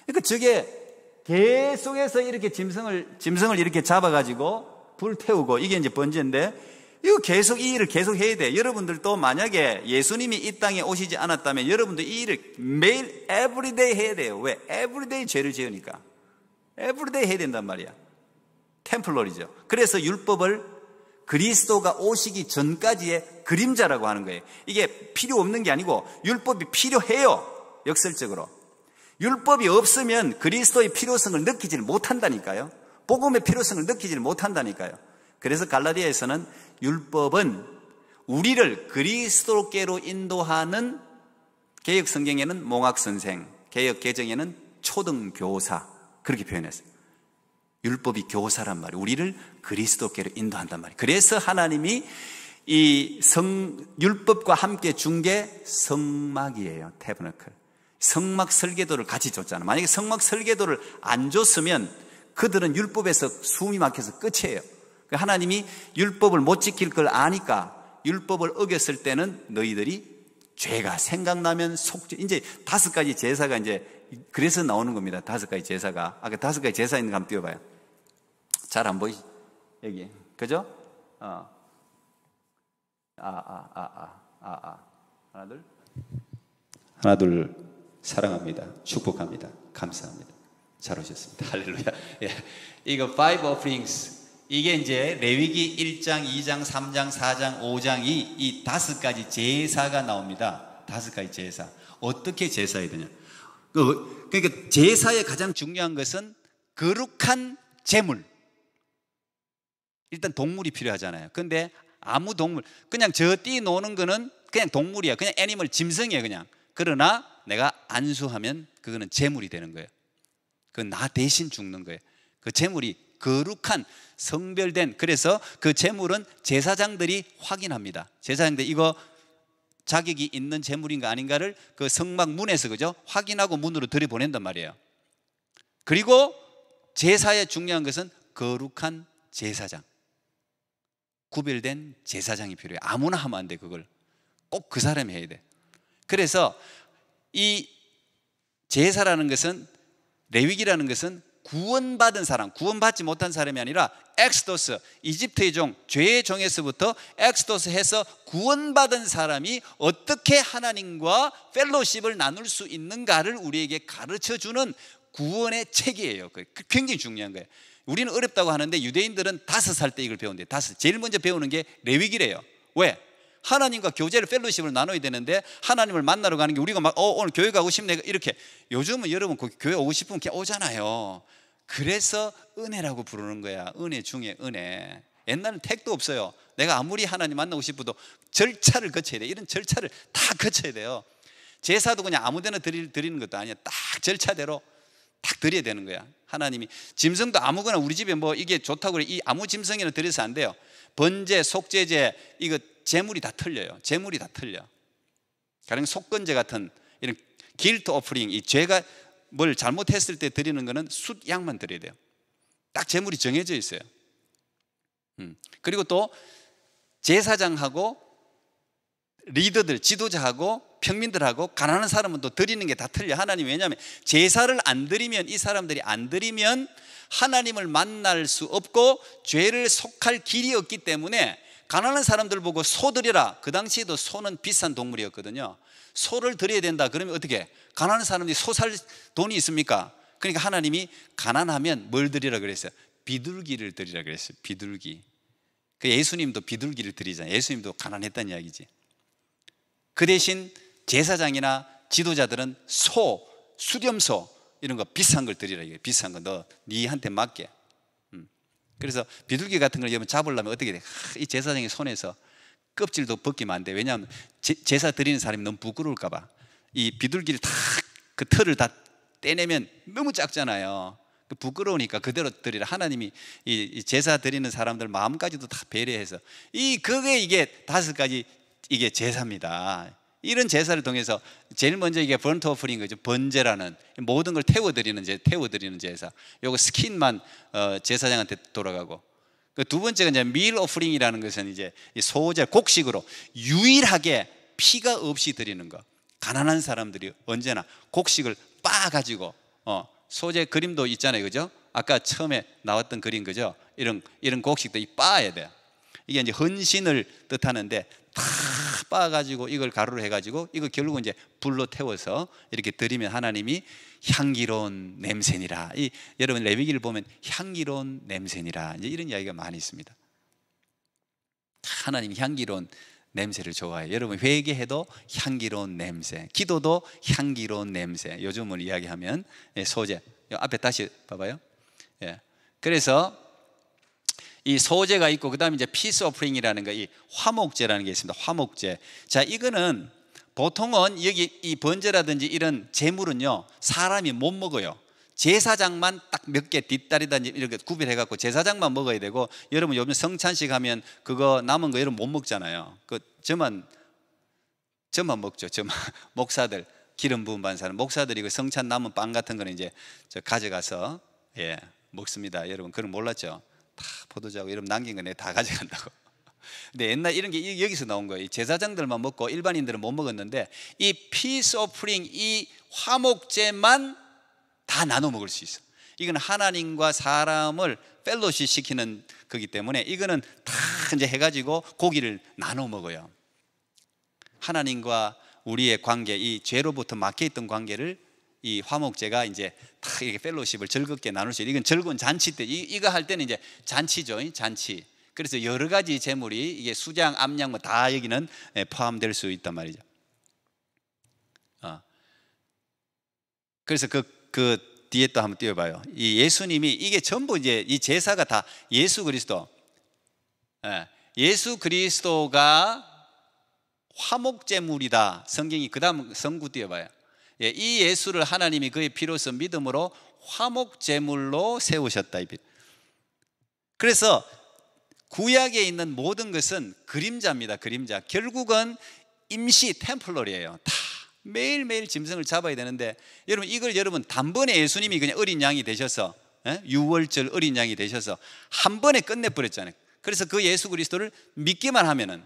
그러니까 저게 계속해서 이렇게 짐승을 이렇게 잡아가지고 불 태우고 이게 이제 번제인데 이거 계속 이 일을 계속 해야 돼. 여러분들도 만약에 예수님이 이 땅에 오시지 않았다면 여러분도 이 일을 매일 에브리데이 해야 돼요. 왜? 에브리데이 죄를 지으니까. 에브리데이 해야 된단 말이야. 템플러리죠. 그래서 율법을 그리스도가 오시기 전까지의 그림자라고 하는 거예요. 이게 필요 없는 게 아니고 율법이 필요해요. 역설적으로. 율법이 없으면 그리스도의 필요성을 느끼질 못한다니까요. 복음의 필요성을 느끼질 못한다니까요. 그래서 갈라디아에서는 율법은 우리를 그리스도께로 인도하는, 개역 성경에는 몽학선생, 개역 개정에는 초등교사, 그렇게 표현했어요. 율법이 교사란 말이에요. 우리를 그리스도께로 인도한단 말이에요. 그래서 하나님이 이 율법과 함께 준 게 성막이에요. 태버너클. 성막 설계도를 같이 줬잖아요. 만약에 성막 설계도를 안 줬으면 그들은 율법에서 숨이 막혀서 끝이에요. 하나님이 율법을 못 지킬 걸 아니까 율법을 어겼을 때는 너희들이 죄가 생각나면 속죄. 이제 5가지 제사가 이제 그래서 나오는 겁니다. 5가지 제사가. 아까 5가지 제사 있는 거 한번 띄워봐요. 잘 안 보이시? 여기. 그죠? 하나, 둘. 하나, 둘. 사랑합니다. 축복합니다. 감사합니다. 잘 오셨습니다. 할렐루야. 예. 이거 five offerings. 이게 이제 레위기 1장, 2장, 3장, 4장, 5장 이 5가지 제사가 나옵니다. 5가지 제사. 어떻게 제사해야 되냐? 그러니까 제사의 가장 중요한 것은 거룩한 제물. 일단 동물이 필요하잖아요. 근데 아무 동물, 그냥 저 띠 노는 거는 그냥 동물이야. 그냥 애니멀, 짐승이야 그냥. 그러나 내가 안수하면 그거는 제물이 되는 거예요. 그건 나 대신 죽는 거예요. 그 제물이 거룩한 성별된, 그래서 그 제물은 제사장들이 확인합니다. 제사장들이 이거 자격이 있는 제물인가 아닌가를 그 성막 문에서 그죠? 확인하고 문으로 들여보낸단 말이에요. 그리고 제사의 중요한 것은 거룩한 제사장, 구별된 제사장이 필요해요. 아무나 하면 안 돼. 그걸 꼭 그 사람이 해야 돼. 그래서 이 제사라는 것은, 레위기라는 것은 구원받은 사람, 구원받지 못한 사람이 아니라 엑스도스, 이집트의 종, 죄의 종에서부터 엑스도스 해서 구원받은 사람이 어떻게 하나님과 펠로십을 나눌 수 있는가를 우리에게 가르쳐주는 구원의 책이에요. 굉장히 중요한 거예요. 우리는 어렵다고 하는데 유대인들은 5살 때 이걸 배운대요. 제일 먼저 배우는 게 레위기래요. 왜? 하나님과 교제를, 펠로십을 나눠야 되는데 하나님을 만나러 가는 게, 우리가 막 오늘 교회 가고 싶네 이렇게, 요즘은 여러분 교회 오고 싶으면 그냥 오잖아요. 그래서 은혜라고 부르는 거야. 은혜 중에 은혜. 옛날엔 택도 없어요. 내가 아무리 하나님 만나고 싶어도 절차를 거쳐야 돼. 이런 절차를 다 거쳐야 돼요. 제사도 그냥 아무 데나 드리는 것도 아니야. 딱 절차대로 딱 드려야 되는 거야. 하나님이 짐승도 아무거나, 우리 집에 뭐 이게 좋다고 그래 이 아무 짐승이나 드려서 안 돼요. 번제, 속죄제, 이거 제물이 다 틀려요. 제물이 다 틀려. 가령 속건제 같은 이런 길트 오프링, 이 죄가 뭘 잘못했을 때 드리는 거는 숫양만 드려야 돼요. 딱 제물이 정해져 있어요. 그리고 또 제사장하고 리더들, 지도자하고 평민들하고 가난한 사람은 또 드리는 게 다 틀려. 하나님, 왜냐하면 제사를 안 드리면, 이 사람들이 안 드리면 하나님을 만날 수 없고 죄를 속할 길이 없기 때문에 가난한 사람들 보고 소 드려라. 그 당시에도 소는 비싼 동물이었거든요. 소를 드려야 된다. 그러면 어떻게? 가난한 사람들이 소 살 돈이 있습니까? 그러니까 하나님이 가난하면 뭘 드리라 그랬어요? 비둘기를 드리라 그랬어요. 비둘기. 그 예수님도 비둘기를 드리잖아요. 예수님도 가난했다는 이야기지. 그 대신 제사장이나 지도자들은 소, 수렴소 이런 거 비싼 걸 드리라. 이게 비싼 거 너 니한테 맡게. 그래서 비둘기 같은 걸 잡으려면 어떻게 돼? 이 제사장의 손에서 껍질도 벗기면 안 돼. 왜냐하면 제사 드리는 사람이 너무 부끄러울까 봐. 이 비둘기를 다 그 털을 다 떼내면 너무 작잖아요. 부끄러우니까 그대로 드리라. 하나님이 이 제사 드리는 사람들 마음까지도 다 배려해서 그게 이게 5가지 이게 제사입니다. 이런 제사를 통해서 제일 먼저 이게 번트 오프링 거죠. 번제라는 모든 걸 태워드리는 제사. 요거 스킨만 제사장한테 돌아가고. 그 두 번째가 이제 밀 오프링이라는 것은 이제 소제, 곡식으로 유일하게 피가 없이 드리는 거. 가난한 사람들이 언제나 곡식을 빻아가지고 소제 그림도 있잖아요, 그죠? 아까 처음에 나왔던 그림, 그죠? 이런 곡식도 빻아야 돼요. 이게 이제 헌신을 뜻하는데 다 빻아가지고 이걸 가루로 해가지고 이거 결국은 이제 불로 태워서 이렇게 드리면 하나님이 향기로운 냄새니라. 여러분 레위기를 보면 향기로운 냄새니라 이제 이런 이야기가 많이 있습니다. 하나님이 향기로운 냄새를 좋아해요. 여러분 회개해도 향기로운 냄새, 기도도 향기로운 냄새. 요즘을 이야기하면 소재. 앞에 다시 봐봐요. 예. 그래서 이 소재가 있고 그 다음에 이제 피스 오프링이라는 거, 이 화목제라는 게 있습니다. 화목제. 자, 이거는 보통은 여기 이 번제라든지 이런 제물은요 사람이 못 먹어요. 제사장만 딱 몇 개 뒷다리다 이렇게 구별해갖고 제사장만 먹어야 되고, 여러분 요즘 성찬식 하면 그거 남은 거 여러분 못 먹잖아요. 저만 먹죠. 저만 목사들 기름 부음 받은 사람 목사들이 그 성찬 남은 빵 같은 거는 이제 가져가서 먹습니다. 여러분 그런 거 몰랐죠? 다 포도주하고 여러분 남긴 거 내가 다 가져간다고. 근데 옛날 이런 게 여기서 나온 거예요. 제사장들만 먹고 일반인들은 못 먹었는데 이 피스 오프링, 이 화목제만 다 나눠 먹을 수 있어. 이건 하나님과 사람을 펠로십 시키는 거기 때문에 이거는 다 이제 해가지고 고기를 나눠 먹어요. 하나님과 우리의 관계, 이 죄로부터 막혀있던 관계를 이 화목제가 이제 다 이렇게 펠로십을 즐겁게 나눌 수 있어요. 이건 즐거운 잔치 때 이거 할 때는 이제 잔치죠, 잔치. 그래서 여러 가지 제물이 이게 수장, 암양 뭐 다 여기는 포함될 수 있단 말이죠. 그래서 그 뒤에 또 한번 띄워봐요. 이 예수님이 이게 전부 이제 이 제사가 다 예수 그리스도, 예수 그리스도가 화목제물이다. 성경이 그 다음 성구 띄워봐요. 이 예수를 하나님이 그의 피로서 믿음으로 화목제물로 세우셨다. 그래서 구약에 있는 모든 것은 그림자입니다. 그림자. 결국은 임시 템플러리예요. 다 매일매일 짐승을 잡아야 되는데, 여러분 단번에 예수님이 그냥 어린 양이 되셔서, 유월절 어린 양이 되셔서 한 번에 끝내버렸잖아요. 그래서 그 예수 그리스도를 믿기만 하면은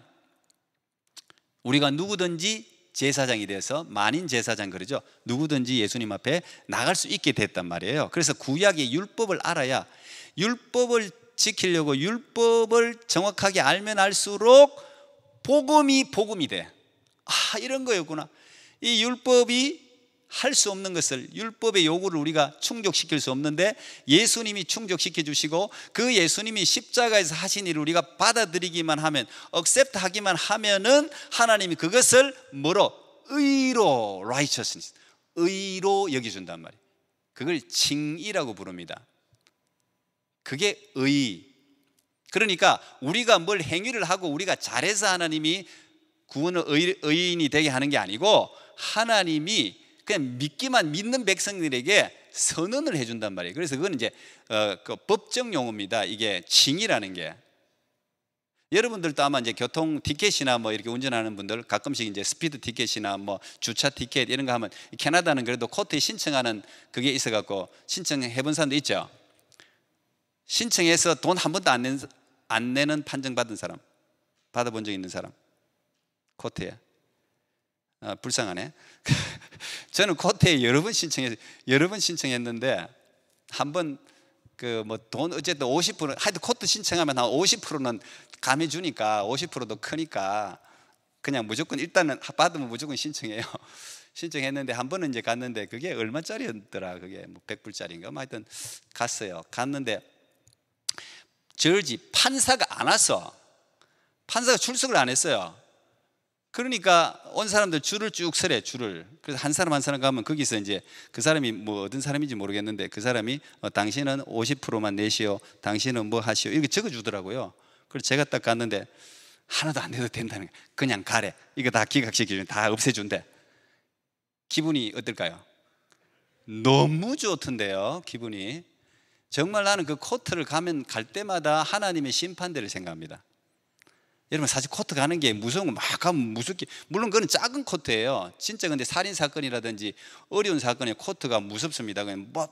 우리가 누구든지 제사장이 돼서, 만인 제사장 그러죠. 누구든지 예수님 앞에 나갈 수 있게 됐단 말이에요. 그래서 구약의 율법을 알아야, 율법을 지키려고 율법을 정확하게 알면 알수록 복음이 돼. 이런 거였구나. 이 율법이 할 수 없는 것을, 율법의 요구를 우리가 충족시킬 수 없는데 예수님이 충족시켜 주시고, 그 예수님이 십자가에서 하신 일을 우리가 받아들이기만 하면, accept 하기만 하면은 하나님이 그것을 뭐로? 의로, righteousness, 의로 여겨준단 말이에요. 그걸 칭의라고 부릅니다. 그게 의. 그러니까 우리가 뭘 행위를 하고 우리가 잘해서 하나님이 구원을 의인이 되게 하는 게 아니고, 하나님이 그냥 믿는 백성들에게 선언을 해준단 말이에요. 그래서 그건 이제 그 법정 용어입니다. 이게 칭의라는 게. 여러분들도 아마 이제 교통 티켓이나 뭐 이렇게 운전하는 분들 가끔씩 이제 스피드 티켓이나 뭐 주차 티켓 이런 거 하면, 캐나다는 그래도 코트에 신청하는 그게 있어갖고 신청해 본 사람도 있죠. 신청해서 돈 한 번도 안 내는 판정받은 사람, 받아본 적 있는 사람, 코트에. 불쌍하네. 저는 코트에 여러 번 신청했는데, 한 번 그 뭐 돈 어쨌든 50%, 하여튼 코트 신청하면 한 50%는 감해 주니까, 50%도 크니까 그냥 무조건 일단은 받으면 무조건 신청해요. 신청했는데 한 번은 이제 갔는데 그게 얼마짜리였더라. 그게 뭐 100불짜리인가? 하여튼 갔어요. 갔는데 저지 판사가 안 왔어. 판사가 출석을 안 했어요. 그러니까 온 사람들 줄을 쭉 서래, 줄을. 그래서 한 사람 가면 거기서 이제 그 사람이 뭐 어떤 사람인지 모르겠는데, 그 사람이 당신은 50%만 내시오, 당신은 뭐 하시오, 이렇게 적어주더라고요. 그래서 제가 딱 갔는데 하나도 안 내도 된다는 거예요. 그냥 가래. 이거 다 기각시켜주면 다 없애준대. 기분이 어떨까요? 너무 좋던데요, 기분이. 정말 나는 그 코트를 갈 때마다 하나님의 심판대를 생각합니다. 여러분 사실 코트 가는 게 무서운 거 막 가면 무섭게, 물론 그건 작은 코트예요. 진짜 근데 살인 사건이라든지 어려운 사건에 코트가 무섭습니다. 그냥 뭐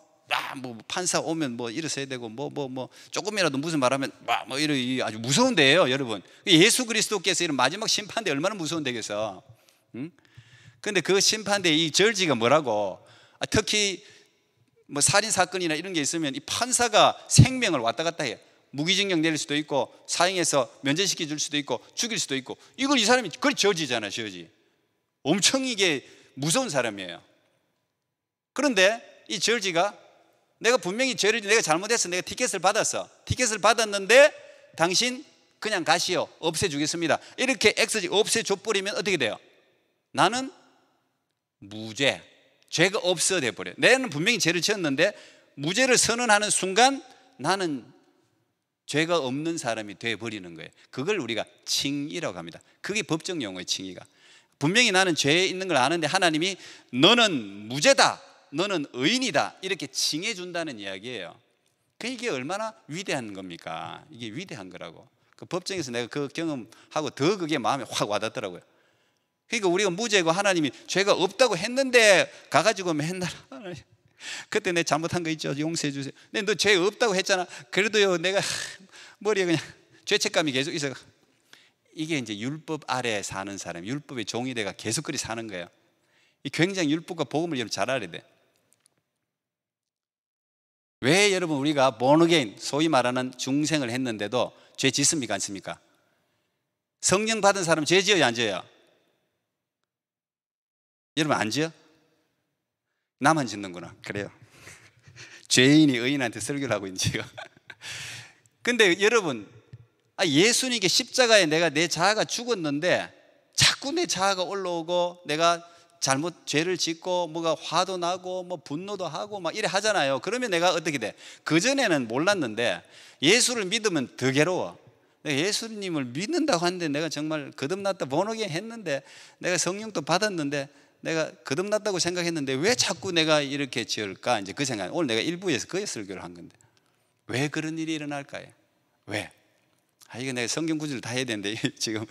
판사 오면 뭐 일어서야 되고 뭐 조금이라도 무슨 말하면 뭐 이런 아주 무서운 데예요, 여러분. 예수 그리스도께서 이런 마지막 심판대 얼마나 무서운 데겠어. 근데 그 심판대 이 절지가 뭐라고? 특히 뭐 살인 사건이나 이런 게 있으면 이 판사가 생명을 왔다 갔다 해요. 무기징역 내릴 수도 있고 사형해서 면제시켜 줄 수도 있고 죽일 수도 있고, 이걸 이 사람이 그걸 저지잖아. 저지. 엄청 이게 무서운 사람이에요. 그런데 이 저지가 내가 분명히 죄를, 내가 잘못해서 내가 티켓을 받았어. 티켓을 받았는데 당신 그냥 가시오, 없애주겠습니다, 이렇게 엑스지 없애줘버리면 어떻게 돼요? 나는 무죄, 죄가 없어져 버려요. 나는 분명히 죄를 지었는데 무죄를 선언하는 순간 나는 죄가 없는 사람이 되어버리는 거예요. 그걸 우리가 칭의라고 합니다. 그게 법적 용어의 칭의가. 분명히 나는 죄에 있는 걸 아는데 하나님이 너는 무죄다, 너는 의인이다, 이렇게 칭해준다는 이야기예요. 이게 얼마나 위대한 겁니까? 이게 위대한 거라고. 그 법정에서 내가 그 경험하고 더 그게 마음에 확 와닿더라고요. 그러니까 우리가 무죄고 하나님이 죄가 없다고 했는데 가가지고 맨날 그때 내 잘못한 거 있죠, 용서해 주세요. 근데 너 죄 없다고 했잖아. 그래도요 내가 머리에 그냥 죄책감이 계속 있어. 이게 이제 율법 아래 사는 사람, 율법의 종이 돼가 계속 그리 사는 거예요. 이 굉장히 율법과 복음을 여러분 잘 알아야 돼. 왜 여러분 우리가 본어게인, 소위 말하는 중생을 했는데도 죄 짓습니까, 않습니까? 성령 받은 사람 죄 지어요, 안 지어요? 여러분 안 지어? 나만 짓는구나. 그래요. 죄인이 의인한테 설교를 하고 있는 지금. 근데 여러분, 예수님께 십자가에 내가 내 자아가 죽었는데 자꾸 내 자아가 올라오고 내가 잘못 죄를 짓고 뭐가 화도 나고 뭐 분노도 하고 막 이래 하잖아요. 그러면 내가 어떻게 돼? 그전에는 몰랐는데 예수를 믿으면 더 괴로워. 내가 예수님을 믿는다고 하는데 내가 정말 거듭났다 본어게인 했는데 내가 성령도 받았는데 내가 거듭났다고 생각했는데 왜 자꾸 내가 이렇게 지을까? 이제 그 생각. 오늘 내가 일부에서 그 설교를 한 건데 왜 그런 일이 일어날까요? 왜? 이거 내가 성경 구절을 다 해야 되는데 지금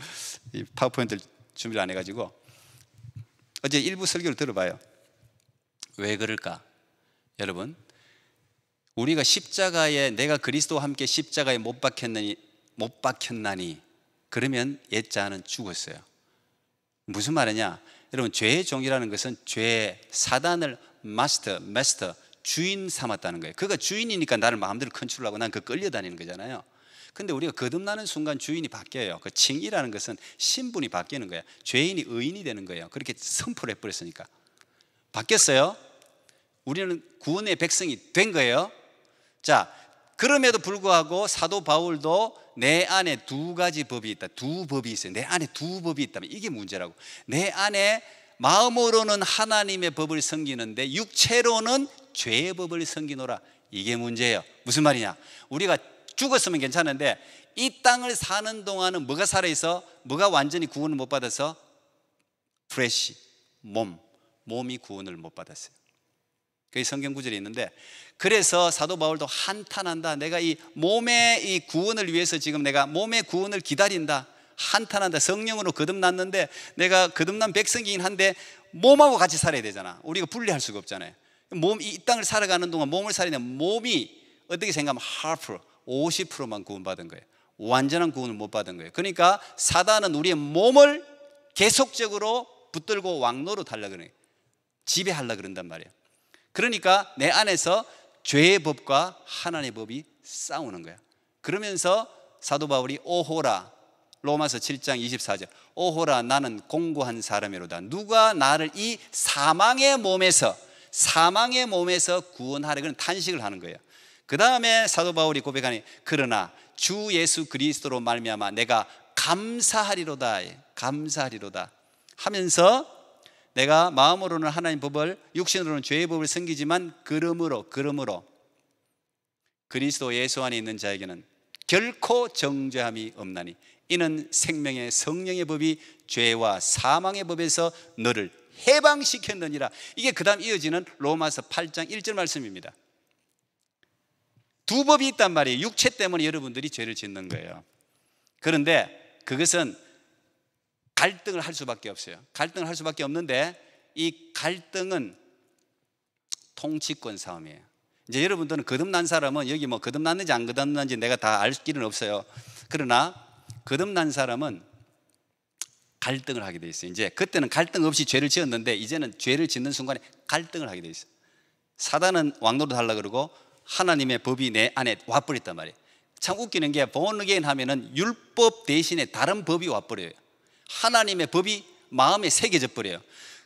이 파워포인트를 준비를 안 해가지고 어제 일부 설교를 들어봐요. 왜 그럴까? 여러분, 우리가 십자가에, 내가 그리스도와 함께 십자가에 못 박혔나니 그러면 옛자는 죽었어요. 무슨 말이냐? 여러분, 죄의 종이라는 것은 죄, 사단을 마스터, 주인 삼았다는 거예요. 그가 주인이니까 나를 마음대로 컨트롤하고 난 그 끌려다니는 거잖아요. 근데 우리가 거듭나는 순간 주인이 바뀌어요. 그 칭의라는 것은 신분이 바뀌는 거예요. 죄인이 의인이 되는 거예요. 그렇게 선포를 해버렸으니까 바뀌었어요. 우리는 구원의 백성이 된 거예요. 자, 그럼에도 불구하고 사도 바울도 내 안에 두 가지 법이 있다. 두 법이 있어요. 내 안에 두 법이 있다면 이게 문제라고. 내 안에 마음으로는 하나님의 법을 섬기는데 육체로는 죄의 법을 섬기노라. 이게 문제예요. 무슨 말이냐? 우리가 죽었으면 괜찮은데 이 땅을 사는 동안은 뭐가 살아있어? 뭐가 완전히 구원을 못 받아서? 프레시, 몸이 구원을 못 받았어요. 그게 성경 구절이 있는데, 그래서 사도 바울도 한탄한다. 내가 이 몸의 이 구원을 위해서 지금 내가 몸의 구원을 기다린다. 한탄한다. 성령으로 거듭났는데 내가 거듭난 백성이긴 한데 몸하고 같이 살아야 되잖아. 우리가 분리할 수가 없잖아요. 이 땅을 살아가는 동안 몸을 살리는 몸이 어떻게 생각하면 50%만 구원받은 거예요. 완전한 구원을 못 받은 거예요. 그러니까 사단은 우리의 몸을 계속적으로 붙들고 왕노릇 하려고 그래요. 지배하려고 그런단 말이에요. 그러니까 내 안에서 죄의 법과 하나님의 법이 싸우는 거야. 그러면서 사도 바울이 오호라, 로마서 7장 24절, 오호라 나는 공고한 사람이로다. 누가 나를 이 사망의 몸에서 구원하려 그런 탄식을 하는 거예요. 그 다음에 사도 바울이 고백하니 그러나 주 예수 그리스도로 말미암아 내가 감사하리로다 하면서 내가 마음으로는 하나님 법을, 육신으로는 죄의 법을 섬기지만 그러므로 그리스도 예수 안에 있는 자에게는 결코 정죄함이 없나니 이는 생명의 성령의 법이 죄와 사망의 법에서 너를 해방시켰느니라. 이게 그 다음 이어지는 로마서 8장 1절 말씀입니다. 두 법이 있단 말이에요. 육체 때문에 여러분들이 죄를 짓는 거예요. 그런데 그것은 갈등을 할 수밖에 없어요. 갈등을 할 수밖에 없는데 이 갈등은 통치권 싸움이에요. 이제 여러분들은 거듭난 사람은 여기 뭐 거듭났는지 안 거듭났는지 내가 다 알 길은 없어요. 그러나 거듭난 사람은 갈등을 하게 돼 있어요. 이제 그때는 갈등 없이 죄를 지었는데 이제는 죄를 짓는 순간에 갈등을 하게 돼 있어요. 사단은 왕노릇 하려고 그러고 하나님의 법이 내 안에 와버렸단 말이에요. 참 웃기는 게 born again 하면은 율법 대신에 다른 법이 와버려요. 하나님의 법이 마음에 새겨져 버려요.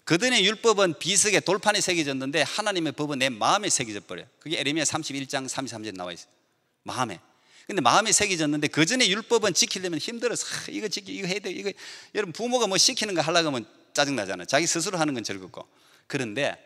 그전에 율법은 비석에 돌판에 새겨졌는데 하나님의 법은 내 마음에 새겨져 버려요. 그게 에레미야 31장 33절에 나와 있어요. 마음에. 근데 마음에 새겨졌는데 그전에 율법은 지키려면 힘들어서 이거 지키, 이거 해야 돼. 이거 여러분 부모가 뭐 시키는 거 하려고 하면 짜증 나잖아요. 자기 스스로 하는 건 즐겁고. 그런데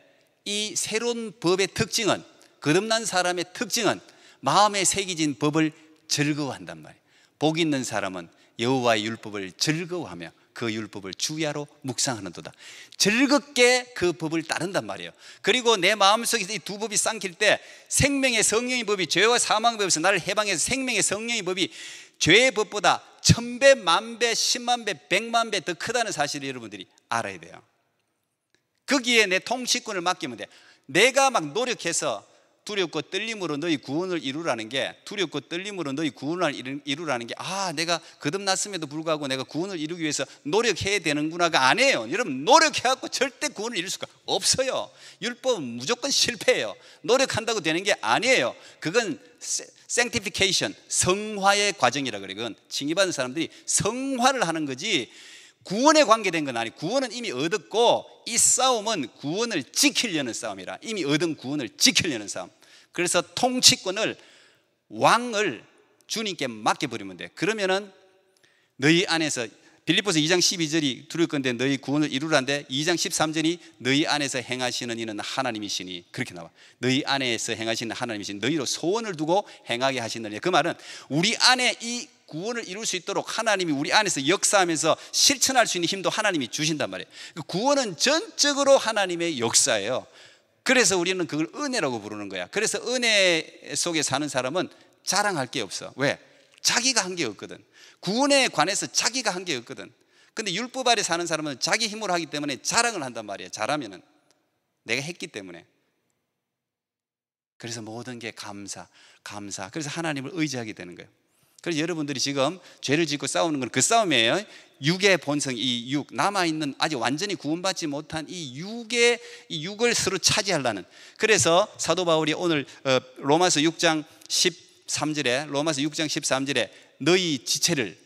이 새로운 법의 특징은, 거듭난 사람의 특징은 마음에 새겨진 법을 즐거워한단 말이에요. 복 있는 사람은 여호와의 율법을 즐거워하며 그 율법을 주야로 묵상하는도다. 즐겁게 그 법을 따른단 말이에요. 그리고 내 마음속에서 이 두 법이 쌍킬 때 생명의 성령의 법이 죄와 사망의 법에서 나를 해방해서 생명의 성령의 법이 죄의 법보다 1000배, 10,000배, 100,000배, 100,000배 더 크다는 사실을 여러분들이 알아야 돼요. 거기에 내 통치권을 맡기면 돼. 내가 막 노력해서 두렵고 떨림으로 너희 구원을 이루라는 게, 두렵고 떨림으로 너희 구원을 이루라는 게, 내가 거듭났음에도 불구하고 내가 구원을 이루기 위해서 노력해야 되는구나가 아니에요. 여러분, 노력해갖고 절대 구원을 이룰 수가 없어요. 율법은 무조건 실패해요. 노력한다고 되는 게 아니에요. 그건 sanctification, 성화의 과정이라 그래요. 그건 칭의받은 사람들이 성화를 하는 거지 구원에 관계된 건 아니에요. 구원은 이미 얻었고 이 싸움은 구원을 지키려는 싸움이라, 이미 얻은 구원을 지키려는 싸움. 그래서 통치권을, 왕을 주님께 맡겨버리면 돼. 그러면은 너희 안에서, 빌립보서 2장 12절이 두려울 건데 너희 구원을 이루라는데 2장 13절이 너희 안에서 행하시는 이는 하나님이시니, 그렇게 나와. 너희 안에서 행하시는 하나님이시니 너희로 소원을 두고 행하게 하시느니. 그 말은 우리 안에 이 구원을 이룰 수 있도록 하나님이 우리 안에서 역사하면서 실천할 수 있는 힘도 하나님이 주신단 말이에요. 구원은 전적으로 하나님의 역사예요. 그래서 우리는 그걸 은혜라고 부르는 거야. 그래서 은혜 속에 사는 사람은 자랑할 게 없어. 왜? 자기가 한 게 없거든. 구원에 관해서 자기가 한 게 없거든. 근데 율법 아래 사는 사람은 자기 힘으로 하기 때문에 자랑을 한단 말이에요. 잘하면은 내가 했기 때문에. 그래서 모든 게 감사. 그래서 하나님을 의지하게 되는 거예요. 그래서 여러분들이 지금 죄를 짓고 싸우는 건 그 싸움이에요. 육의 본성, 이 육, 남아있는 아직 완전히 구원받지 못한 이 육을 서로 차지하려는. 그래서 사도 바울이 오늘 로마서 6장 13절에 너희 지체를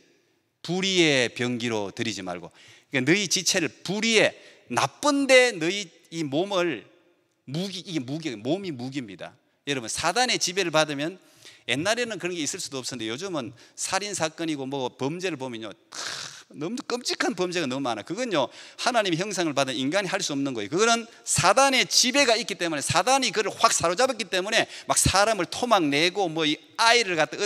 불의의 병기로 들이지 말고, 그러니까 너희 지체를 불의의, 나쁜데 너희 이 몸을 몸이 무기입니다. 여러분, 사단의 지배를 받으면, 옛날에는 그런 게 있을 수도 없었는데 요즘은 살인 사건이고 뭐 범죄를 보면요, 너무 끔찍한 범죄가 너무 많아. 그건요, 하나님의 형상을 받은 인간이 할 수 없는 거예요. 그거는 사단의 지배가 있기 때문에, 사단이 그걸 확 사로잡았기 때문에 막 사람을 토막내고 뭐 이 아이를 갖다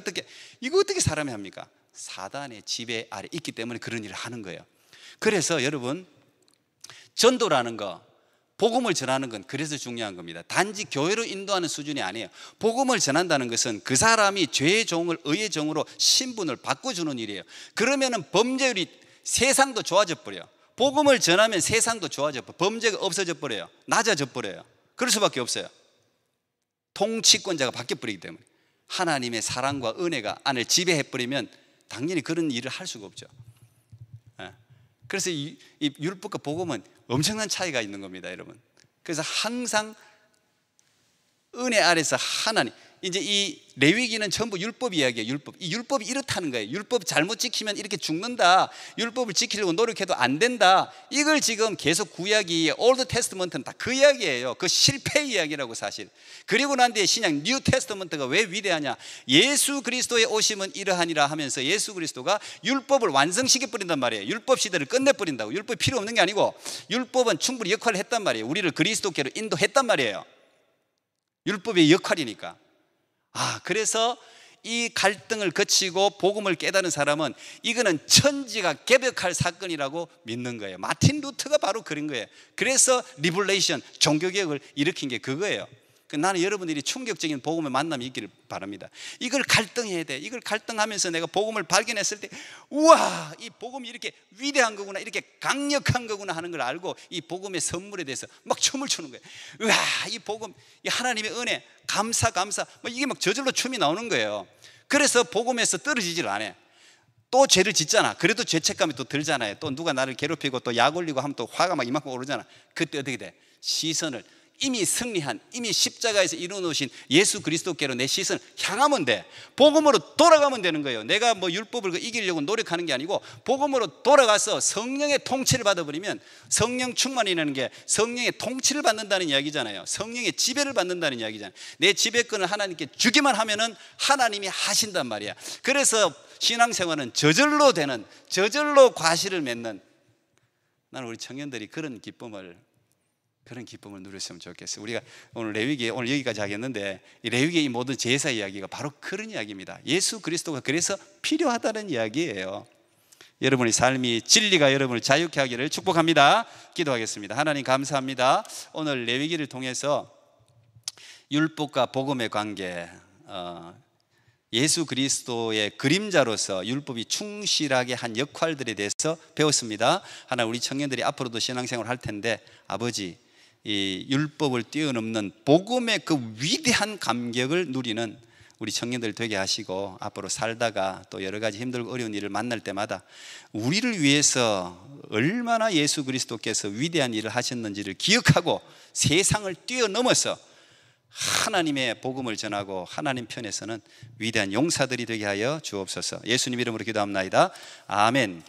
이거 어떻게 사람이 합니까? 사단의 지배 아래 있기 때문에 그런 일을 하는 거예요. 그래서 여러분, 전도라는 거, 복음을 전하는 건 그래서 중요한 겁니다. 단지 교회로 인도하는 수준이 아니에요. 복음을 전한다는 것은 그 사람이 죄의 종을 의의 종으로 신분을 바꿔주는 일이에요. 그러면은 범죄율이, 세상도 좋아져 버려요. 복음을 전하면 세상도 좋아져 버려요. 범죄가 없어져 버려요. 낮아져 버려요. 그럴 수밖에 없어요. 통치권자가 바뀌어 버리기 때문에. 하나님의 사랑과 은혜가 안을 지배해 버리면 당연히 그런 일을 할 수가 없죠. 그래서 이 율법과 복음은 엄청난 차이가 있는 겁니다, 여러분. 그래서 항상 은혜 아래서 하나님, 이제 이 레위기는 전부 율법 이야기예요. 율법. 이 율법이 이렇다는 거예요. 율법 잘못 지키면 이렇게 죽는다. 율법을 지키려고 노력해도 안 된다. 이걸 지금 계속 구약이, 올드 테스트먼트는 다 그 이야기예요. 그 실패 이야기라고 사실. 그리고 난 뒤에 신약 뉴 테스트먼트가 왜 위대하냐? 예수 그리스도의 오심은 이러하니라 하면서 예수 그리스도가 율법을 완성시켜 버린단 말이에요. 율법 시대를 끝내 버린다고. 율법이 필요 없는 게 아니고 율법은 충분히 역할을 했단 말이에요. 우리를 그리스도께로 인도했단 말이에요. 율법의 역할이니까. 그래서 이 갈등을 거치고 복음을 깨달은 사람은 이거는 천지가 개벽할 사건이라고 믿는 거예요. 마틴 루터가 바로 그런 거예요. 그래서 리블레이션, 종교개혁을 일으킨 게 그거예요. 나는 여러분들이 충격적인 복음의 만남이 있기를 바랍니다. 이걸 갈등해야 돼. 이걸 갈등하면서 내가 복음을 발견했을 때, 우와, 이 복음이 이렇게 위대한 거구나, 이렇게 강력한 거구나 하는 걸 알고 이 복음의 선물에 대해서 막 춤을 추는 거예요. 우와, 이 복음, 이 하나님의 은혜, 감사 뭐 이게 막 저절로 춤이 나오는 거예요. 그래서 복음에서 떨어지질 않아요. 또 죄를 짓잖아. 그래도 죄책감이 또 들잖아요. 또 누가 나를 괴롭히고 또 약 올리고 하면 또 화가 막 이만큼 오르잖아. 그때 어떻게 돼? 시선을, 이미 승리한, 이미 십자가에서 이루어놓으신 예수 그리스도께로 내 시선을 향하면 돼. 복음으로 돌아가면 되는 거예요. 내가 뭐 율법을 이기려고 노력하는 게 아니고 복음으로 돌아가서 성령의 통치를 받아버리면, 성령 충만이라는 게 성령의 통치를 받는다는 이야기잖아요. 성령의 지배를 받는다는 이야기잖아요. 내 지배권을 하나님께 주기만 하면은 하나님이 하신단 말이야. 그래서 신앙생활은 저절로 되는, 저절로 과실을 맺는, 나는 우리 청년들이 그런 기쁨을 누렸으면 좋겠어요. 우리가 오늘 레위기, 오늘 여기까지 하겠는데, 이 레위기의 이 모든 제사 이야기가 바로 그런 이야기입니다. 예수 그리스도가 그래서 필요하다는 이야기예요. 여러분의 삶이, 진리가 여러분을 자유케 하기를 축복합니다. 기도하겠습니다. 하나님 감사합니다. 오늘 레위기를 통해서 율법과 복음의 관계, 예수 그리스도의 그림자로서 율법이 충실하게 한 역할들에 대해서 배웠습니다. 하나 우리 청년들이 앞으로도 신앙생활을 할 텐데, 아버지, 이 율법을 뛰어넘는 복음의 그 위대한 감격을 누리는 우리 청년들 되게 하시고, 앞으로 살다가 또 여러 가지 힘들고 어려운 일을 만날 때마다 우리를 위해서 얼마나 예수 그리스도께서 위대한 일을 하셨는지를 기억하고 세상을 뛰어넘어서 하나님의 복음을 전하고 하나님 편에서는 위대한 용사들이 되게 하여 주옵소서. 예수님 이름으로 기도합나이다. 아멘.